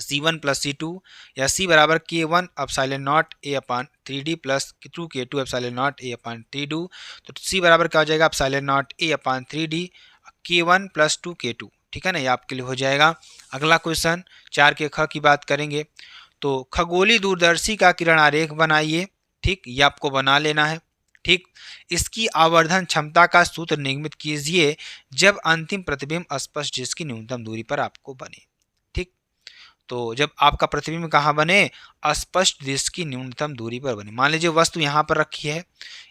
C1 प्लस C2 या C बराबर K1 epsilon not A/3D plus 2K2 epsilon not A/3D। तो C बराबर क्या हो जाएगा epsilon not A/3D K1 plus 2K2। ठीक है ना, ये आपके लिए हो जाएगा। अगला क्वेश्चन 4 के ख की बात करेंगे। तो खगोलीय दूरदर्शी का किरण आरेख बनाइए। ठीक, ये आपको बना लेना है। ठीक, इसकी आवर्धन क्षमता का सूत्र निगमित कीजिए जब अंतिम प्रतिबिंब स्पष्ट जिसकी न्यूनतम दूरी पर आपको बने। तो जब आपका प्रतिबिंब कहाँ बने, अस्पष्ट दिश की न्यूनतम दूरी पर बने। मान लीजिए वस्तु यहाँ पर रखी है,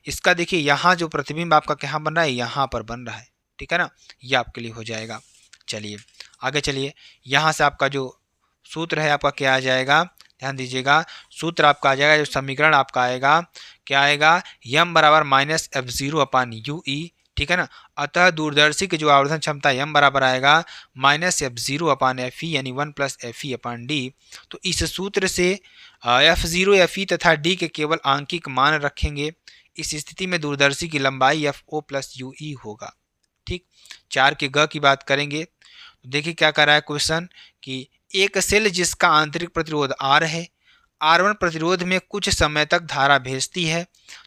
इसका देखिए यहाँ जो प्रतिबिंब आपका कहाँ बन रहा है, यहाँ पर बन रहा है। ठीक है ना, ये आपके लिए हो जाएगा। चलिए आगे चलिए, यहाँ से आपका जो सूत्र है आपका क्या आ जाएगा, ध्यान दीजिएगा, सूत्र आपका आ जाएगा, जो समीकरण आपका आएगा क्या आएगा, यम बराबर -F0/UE ठीक है ना। अतः दूरदर्शी की जो आवर्धन क्षमता m बराबर आएगा -f0/fe यानी 1+fe/d। तो इस सूत्र से f0 fe तथा d के केवल आंकिक मान रखेंगे। इस स्थिति में दूरदर्शी की लंबाई fo+ue होगा। ठीक। 4 के ग की बात करेंगे तो देखिए क्या कर रहा है क्वेश्चन कि एक सेल जिसका आंतरिक प्रतिरोध R है, R1 प्रतिरोध में कुछ समय तक धारा भेजती है,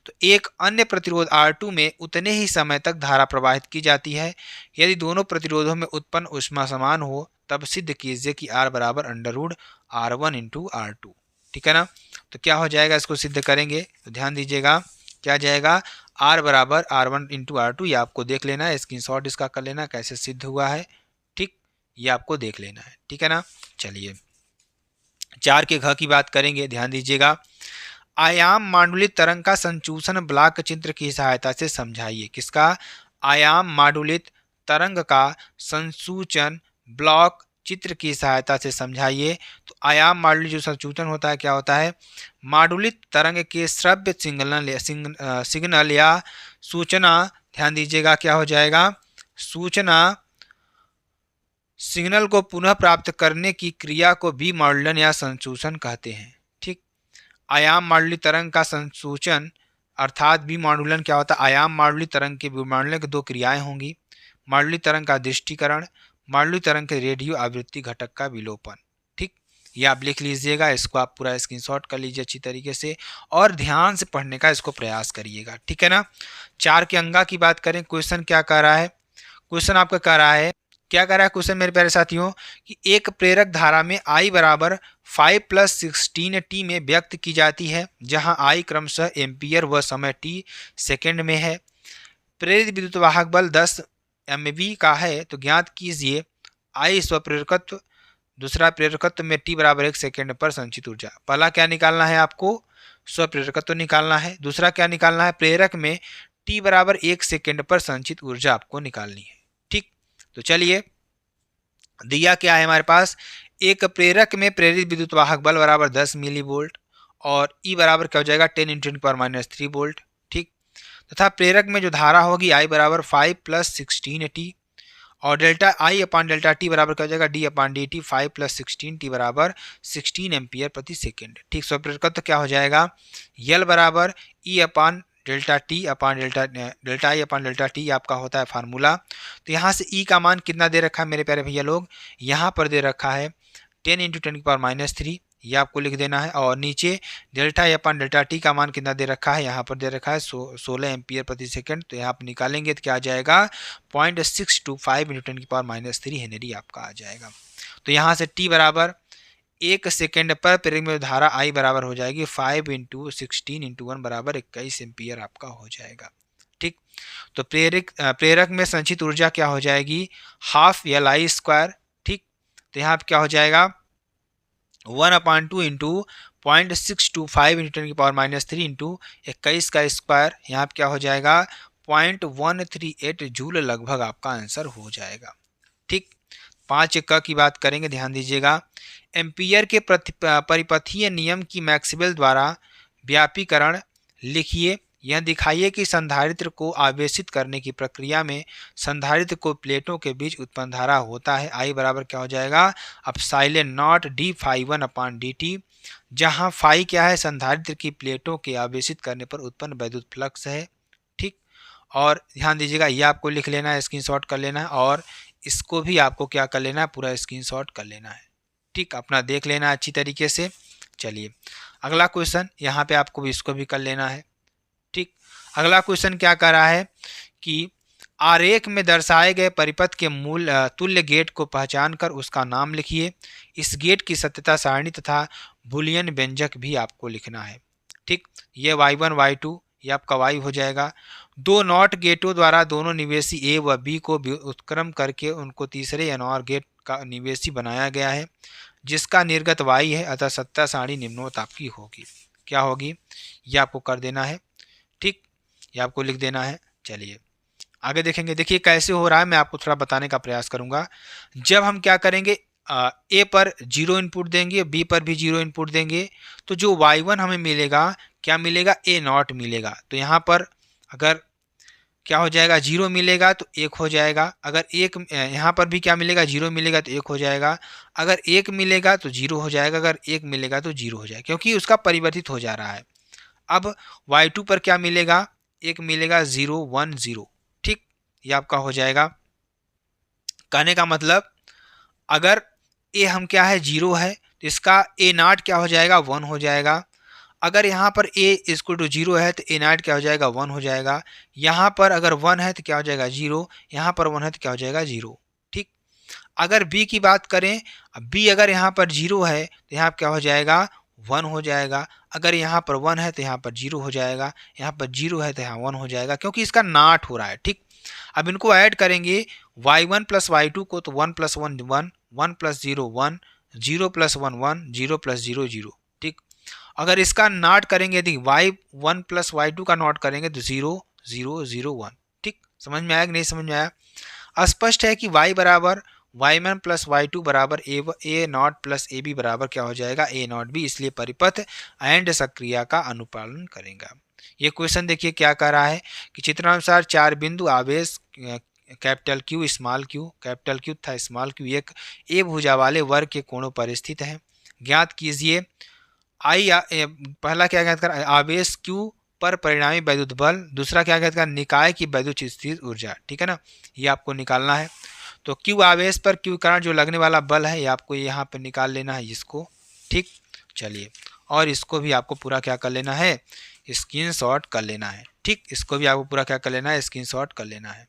तो एक अन्य प्रतिरोध R2 में उतने ही समय तक धारा प्रवाहित की जाती है। यदि दोनों प्रतिरोधों में उत्पन्न ऊष्मा समान हो तब सिद्ध कीजिए कि R बराबर √R1 इंटू R2। ठीक है ना। तो क्या हो जाएगा, इसको सिद्ध करेंगे तो ध्यान दीजिएगा क्या जाएगा, R बराबर R1 इंटू R2। ये आपको देख लेना है, स्क्रीनशॉट इसका कर लेना कैसे सिद्ध हुआ है। ठीक, ये आपको देख लेना है। ठीक है ना। चलिए 4 के घ की बात करेंगे, ध्यान दीजिएगा। आयाम मांडुलित तरंग का संचूषण ब्लॉक चित्र की सहायता से समझाइए। किसका? आयाम मांडुलित तरंग का संसूचन ब्लॉक चित्र की सहायता से समझाइए। तो आयाम मांडुलित जो संसूचन होता है क्या होता है, मांडुलित तरंग के श्रव्य सिग्नल या सूचना, ध्यान दीजिएगा क्या हो जाएगा, सूचना सिग्नल को पुनः प्राप्त करने की क्रिया को विमॉडुलन या संसूचन कहते हैं। ठीक। आयाम मांडुलित तरंग का संसूचन अर्थात विमॉडुलन क्या होता है, आयाम मांडुलित तरंग के विमॉडुलन की दो क्रियाएं होंगी, मांडुलित तरंग का दृष्टिकरण, मांडुलित तरंग के रेडियो आवृत्ति घटक का विलोपन। ठीक, ये आप लिख लीजिएगा, इसको आप पूरा स्क्रीनशॉट कर लीजिए अच्छी तरीके से और ध्यान से पढ़ने का इसको प्रयास करिएगा। ठीक है ना। 4 के अंगा की बात करें, क्वेश्चन क्या कर रहा है, क्वेश्चन आपका कह रहा है, क्या कह रहा है क्वेश्चन मेरे प्यारे साथियों कि एक प्रेरक धारा में I बराबर 5+16t में व्यक्त की जाती है, जहां I क्रमशः एम्पियर व समय t सेकंड में है। प्रेरित विद्युत वाहक बल 10 MV का है, तो ज्ञात कीजिए I स्वप्रेरकत्व, दूसरा प्रेरकत्व में t बराबर 1 सेकेंड पर संचित ऊर्जा। पहला क्या निकालना है आपको, स्वप्रेरकत्व निकालना है। दूसरा क्या निकालना है, प्रेरक में t बराबर 1 सेकेंड पर संचित ऊर्जा आपको निकालनी है। ठीक, तो चलिए दिया क्या है हमारे पास, एक प्रेरक में प्रेरित विद्युत वाहक बल बराबर 10 मिली वोल्ट और E बराबर क्या हो जाएगा 10 × 10⁻³ वोल्ट। ठीक, तथा प्रेरक में जो धारा होगी I बराबर 5+16t और delta I upon delta T बराबर क्या हो जाएगा d/dt 5+16t बराबर 16 एम्पियर प्रति सेकेंड। ठीक, स्वप्रेरकत्व क्या हो जाएगा, L बराबर E upon delta T upon delta I upon delta T आपका होता है फार्मूला। तो यहाँ से E का मान कितना दे रखा है मेरे प्यारे भैया लोग, यहाँ पर दे रखा है 10 × 10⁻³ ये आपको लिख देना है और नीचे delta I upon delta T का मान कितना दे रखा है, यहाँ पर दे रखा है 16 एम्पियर प्रति सेकंड। तो यहाँ पर निकालेंगे तो क्या आ जाएगा 0.625 × 10⁻³ हेनरी आपका आ जाएगा। तो यहाँ से t बराबर 1 सेकेंड पर प्रेरक में धारा I बराबर हो जाएगी 5 × 16 × 1 बराबर 21 एम्पियर आपका हो जाएगा। ठीक, तो प्रेरक में संचित ऊर्जा क्या हो जाएगी, हाफ Li²। ठीक, तो यहाँ पर क्या हो जाएगा 1/2 × 0.625 × 10⁻³ इंटू 21 का स्क्वायर, यहाँ पर क्या हो जाएगा 0.138 जूल लगभग आपका आंसर हो जाएगा। ठीक, 5 क की बात करेंगे, ध्यान दीजिएगा। एम्पियर के परिपथीय नियम की मैक्सवेल द्वारा व्यापीकरण लिखिए। यह दिखाइए कि संधारित्र को आवेशित करने की प्रक्रिया में संधारित्र को प्लेटों के बीच उत्पन्न धारा होता है। I बराबर क्या हो जाएगा एप्सिलॉन नॉट d∅1/dt, जहां फाई क्या है संधारित्र की प्लेटों के आवेशित करने पर उत्पन्न वैद्युत फ्लक्स है। ठीक, और ध्यान दीजिएगा ये आपको लिख लेना है, स्क्रीनशॉट कर लेना है और इसको भी आपको क्या कर लेना है, पूरा स्क्रीनशॉट कर लेना है। ठीक, अपना देख लेना है अच्छी तरीके से। चलिए अगला क्वेश्चन, यहाँ पे आपको भी इसको भी कर लेना है। ठीक, अगला क्वेश्चन क्या कर रहा है कि आरेख में दर्शाए गए परिपथ के मूल तुल्य गेट को पहचान कर उसका नाम लिखिए। इस गेट की सत्यता सारणी तथा बुलियन व्यंजक भी आपको लिखना है। ठीक, ये y1 y2 ये आपका y हो जाएगा। दो नॉट गेटों द्वारा दोनों निवेशी A व B को उत्क्रम करके उनको तीसरे NOR गेट का निवेशी बनाया गया है, जिसका निर्गत y है, अतः सत्यता सारणी निम्नवत आपकी होगी। क्या होगी, ये आपको कर देना है। ठीक, ये आपको लिख देना है। चलिए आगे देखेंगे, देखिए कैसे हो रहा है, मैं आपको थोड़ा बताने का प्रयास करूंगा। जब हम क्या करेंगे A पर 0 इनपुट देंगे, B पर भी 0 इनपुट देंगे, तो जो y1 हमें मिलेगा क्या मिलेगा, A0 मिलेगा। तो यहाँ पर अगर क्या हो जाएगा, जीरो मिलेगा तो एक हो जाएगा। अगर एक यहाँ पर भी क्या मिलेगा, जीरो मिलेगा तो एक हो जाएगा। अगर एक मिलेगा तो जीरो हो जाएगा, अगर एक मिलेगा तो जीरो हो जाएगा, क्योंकि उसका परिवर्तित हो जा रहा है। अब y2 पर क्या मिलेगा, एक मिलेगा 0 1 0। ठीक, ये आपका हो जाएगा। कहने का मतलब अगर ए हम क्या है, जीरो है, तो इसका ए नाट क्या हो जाएगा, वन हो जाएगा। अगर यहाँ पर ए इक्वल टू जीरो है तो ए नाट क्या हो जाएगा, वन हो जाएगा। यहाँ पर अगर वन है तो क्या हो जाएगा, जीरो। यहाँ पर वन है तो क्या हो जाएगा, जीरो। ठीक, अगर बी की बात करें, अब बी अगर यहाँ पर जीरो है तो यहाँ क्या हो जाएगा, वन हो जाएगा। अगर यहाँ पर वन है तो यहाँ पर जीरो हो जाएगा, यहाँ पर जीरो है तो यहाँ वन हो जाएगा, क्योंकि इसका नाट हो रहा है। ठीक, अब इनको ऐड करेंगे y1 प्लस वाई टू को, तो 1 प्लस 1 1, 1 प्लस 0 1, 0 प्लस 1 1, 0 प्लस 0 0। ठीक, अगर इसका नॉट करेंगे, यदि y1 प्लस वाई टू का नॉट करेंगे तो 0 0 0 1। ठीक, समझ में आया कि नहीं समझ में आया। स्पष्ट है कि y बराबर y1 प्लस वाई टू बराबर ए नॉट प्लस ए बी बराबर क्या हो जाएगा, ए नॉट बी। इसलिए परिपथ एंड सक्रिया का अनुपालन करेगा। ये क्वेश्चन देखिए क्या कर रहा है कि चित्रानुसार चार बिंदु आवेश capital Q small Q, capital Q तथा स्मॉल क्यू एक ए भुजा वाले वर्ग के कोणों पर स्थित है। ज्ञात कीजिए पहला क्या ज्ञात कर, आवेश क्यू पर परिणामी वैद्युत बल। दूसरा क्या ज्ञात कर, निकाय की वैद्युत स्थिर ऊर्जा। ठीक है ना, ये आपको निकालना है। तो क्यू आवेश पर क्यू कारण जो लगने वाला बल है, ये आपको यहाँ पर निकाल लेना है इसको। ठीक, चलिए, और इसको भी आपको पूरा क्या कर लेना है, स्क्रीनशॉट कर लेना है। ठीक, इसको भी आपको पूरा क्या कर लेना है, स्क्रीनशॉट कर लेना है।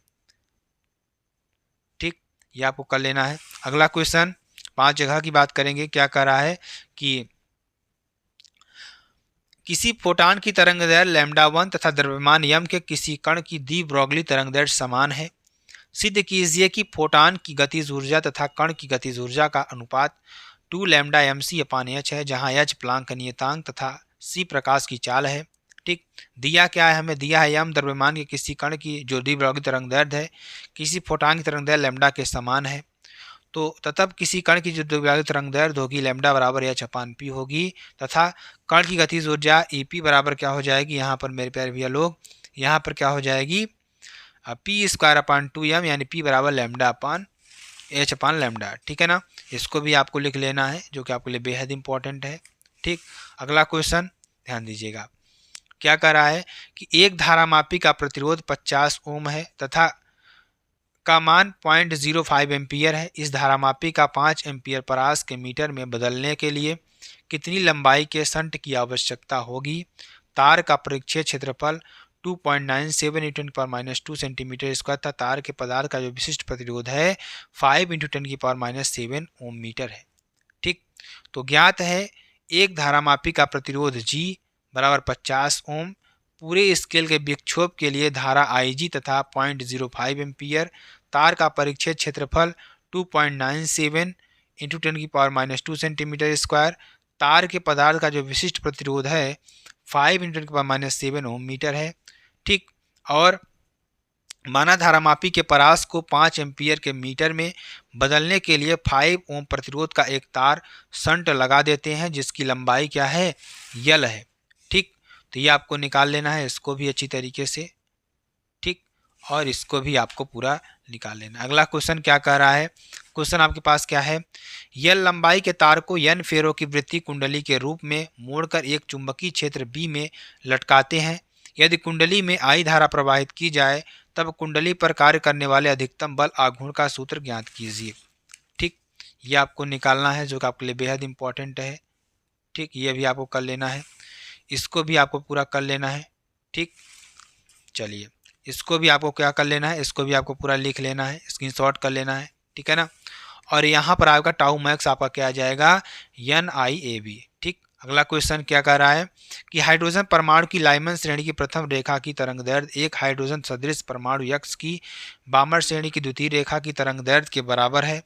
ठीक, ये आपको कर लेना है। अगला क्वेश्चन 5 जगह की बात करेंगे। क्या कर रहा है कि किसी फोटान की तरंग दैर्ध्य लैम्डा 1 तथा द्रव्यमान यम के किसी कण की दी ब्रोगली तरंग दैर्ध्य समान है। सिद्ध कीजिए कि फोटान की गतिज ऊर्जा तथा कण की गतिज ऊर्जा का अनुपात 2 लैम्डा एम सी अपान एच है, जहाँ एच प्लांक नियतांक तथा सी प्रकाश की चाल है। ठीक, दिया क्या है, हमें दिया है यम द्रव्यमान के किसी कण की जो द्विब्रोगली तरंग दैर्ध्य है किसी फोटान की तरंग दैर्ध्य लैम्डा के समान है। तो तब किसी कण की जो द्विब्रोगली तरंग दैर्ध्य होगी लैम्डा बराबर एच अपान पी होगी, तथा कण की गतिज ऊर्जा ई पी बराबर क्या हो जाएगी, यहाँ पर मेरे प्यारे भैया लोग, यहाँ पर क्या हो जाएगी, पी स्क्वायर अपान 2m, यानी पी बराबर लैम्डा अपान एच अपान लैम्डा। ठीक है ना, इसको भी आपको लिख लेना है, जो कि आपके लिए बेहद इंपॉर्टेंट है। ठीक, अगला क्वेश्चन ध्यान दीजिएगा। क्या कर रहा है कि एक धारामापी का प्रतिरोध 50 ओम है तथा का मान 0.05 एम्पियर है। इस धारामापी का 5 एम्पियर परास के मीटर में बदलने के लिए कितनी लंबाई के शंट की आवश्यकता होगी। तार का परिक्षेत्र क्षेत्रफल 2.97 × 10⁻² सेंटीमीटर स्क्वायर तथा तार के पदार्थ का जो विशिष्ट प्रतिरोध है 5 × 10⁻7 ओम मीटर है। ठीक, तो ज्ञात है एक धारामापी का प्रतिरोध G बराबर 50 ओम, पूरे स्केल के विक्षोभ के लिए धारा IG तथा 0.05 एम्पियर, तार का परिक्षेत्र क्षेत्रफल 2.97 × 10⁻² सेंटीमीटर स्क्वायर, तार के पदार्थ का जो विशिष्ट प्रतिरोध है 5 × 10⁻7 ओम मीटर है। ठीक, और माना धारामापी के परास को 5 एम्पियर के मीटर में बदलने के लिए 5 ओम प्रतिरोध का एक तार शंट लगा देते हैं, जिसकी लंबाई क्या है, यल है। ठीक, तो ये आपको निकाल लेना है, इसको भी अच्छी तरीके से। ठीक, और इसको भी आपको पूरा निकाल लेना। अगला क्वेश्चन क्या कह रहा है, क्वेश्चन आपके पास क्या है, यल लंबाई के तार को n फेरों की वृत्तीय कुंडली के रूप में मोड़कर एक चुंबकीय क्षेत्र B में लटकाते हैं। यदि कुंडली में I धारा प्रवाहित की जाए तब कुंडली पर कार्य करने वाले अधिकतम बल आघूर्ण का सूत्र ज्ञात कीजिए। ठीक, ये आपको निकालना है, जो कि आपके लिए बेहद इंपॉर्टेंट है। ठीक, ये भी आपको कर लेना है, इसको भी आपको पूरा कर लेना है। ठीक, चलिए, इसको भी आपको क्या कर लेना है, इसको भी आपको पूरा लिख लेना है, स्क्रीनशॉट कर लेना है। ठीक है ना, और यहाँ पर आपका टाउ मैक्स आपका क्या आ जाएगा, NIAB। ठीक, अगला क्वेश्चन क्या कह रहा है कि हाइड्रोजन परमाणु की लाइमन श्रेणी की प्रथम रेखा की तरंग दैर्ध्य एक हाइड्रोजन सदृश परमाणु यक्ष की बामर श्रेणी की द्वितीय रेखा की तरंग दैर्ध्य के बराबर है।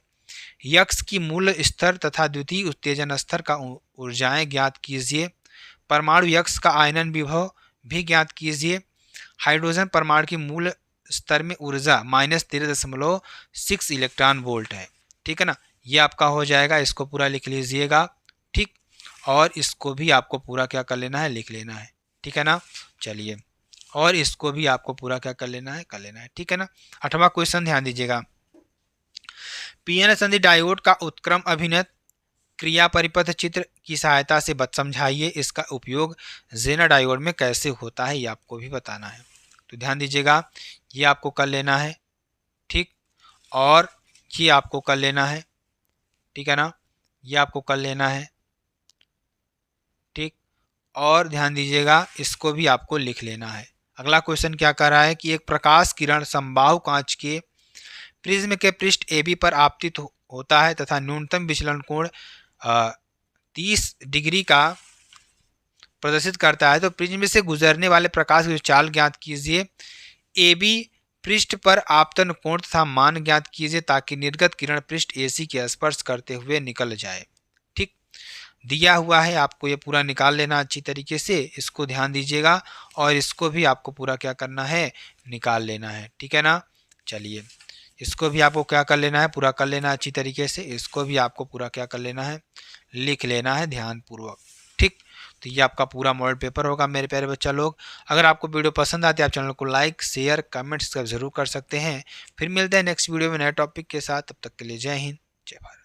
यक्ष की मूल स्तर तथा द्वितीय उत्तेजन स्तर का ऊर्जाएं ज्ञात कीजिए। परमाणु यक्ष का आयनन विभव भी ज्ञात कीजिए। हाइड्रोजन परमाणु की मूल स्तर में ऊर्जा -13.6 इलेक्ट्रॉन वोल्ट है। ठीक है ना, ये आपका हो जाएगा, इसको पूरा लिख लीजिएगा। ठीक, और इसको भी आपको पूरा क्या कर लेना है, लिख लेना है। ठीक है ना, चलिए, और इसको भी आपको पूरा क्या कर लेना है, ठीक है ना। 8वां क्वेश्चन ध्यान दीजिएगा। पीएन संधि डायोड का उत्क्रम अभिन्न क्रिया परिपथ चित्र की सहायता से समझाइए, इसका उपयोग जेना डायोड में कैसे होता है, ये आपको भी बताना है। तो ध्यान दीजिएगा, ये आपको कर लेना है, ठीक, और ये आपको कर लेना है, ठीक है ना, ये आपको कर लेना है, ठीक, और ध्यान दीजिएगा इसको भी आपको लिख लेना है। अगला क्वेश्चन क्या कर रहा है कि एक प्रकाश किरण समबाहु कांच के प्रिज्म के पृष्ठ AB पर आपतित होता है तथा न्यूनतम विचलन कोण 30 डिग्री का प्रदर्शित करता है। तो प्रिज्म से गुजरने वाले प्रकाश की चाल ज्ञात कीजिए। AB पृष्ठ पर आपतन कोण तथा मान ज्ञात कीजिए ताकि निर्गत किरण पृष्ठ AC के स्पर्श करते हुए निकल जाए। ठीक, दिया हुआ है, आपको ये पूरा निकाल लेना अच्छी तरीके से, इसको ध्यान दीजिएगा, और इसको भी आपको पूरा क्या करना है, निकाल लेना है, ठीक है ना। चलिए, इसको भी आपको क्या कर लेना है, पूरा कर लेना अच्छी तरीके से, इसको भी आपको पूरा क्या कर लेना है, लिख लेना है ध्यानपूर्वक, ठीक। तो ये आपका पूरा मॉडल पेपर होगा मेरे प्यारे बच्चा लोग। अगर आपको वीडियो पसंद आती है, आप चैनल को लाइक शेयर कमेंट सब्सक्राइब जरूर कर सकते हैं। फिर मिलते हैं नेक्स्ट वीडियो में नए टॉपिक के साथ, तब तक के लिए जय हिंद जय भारत।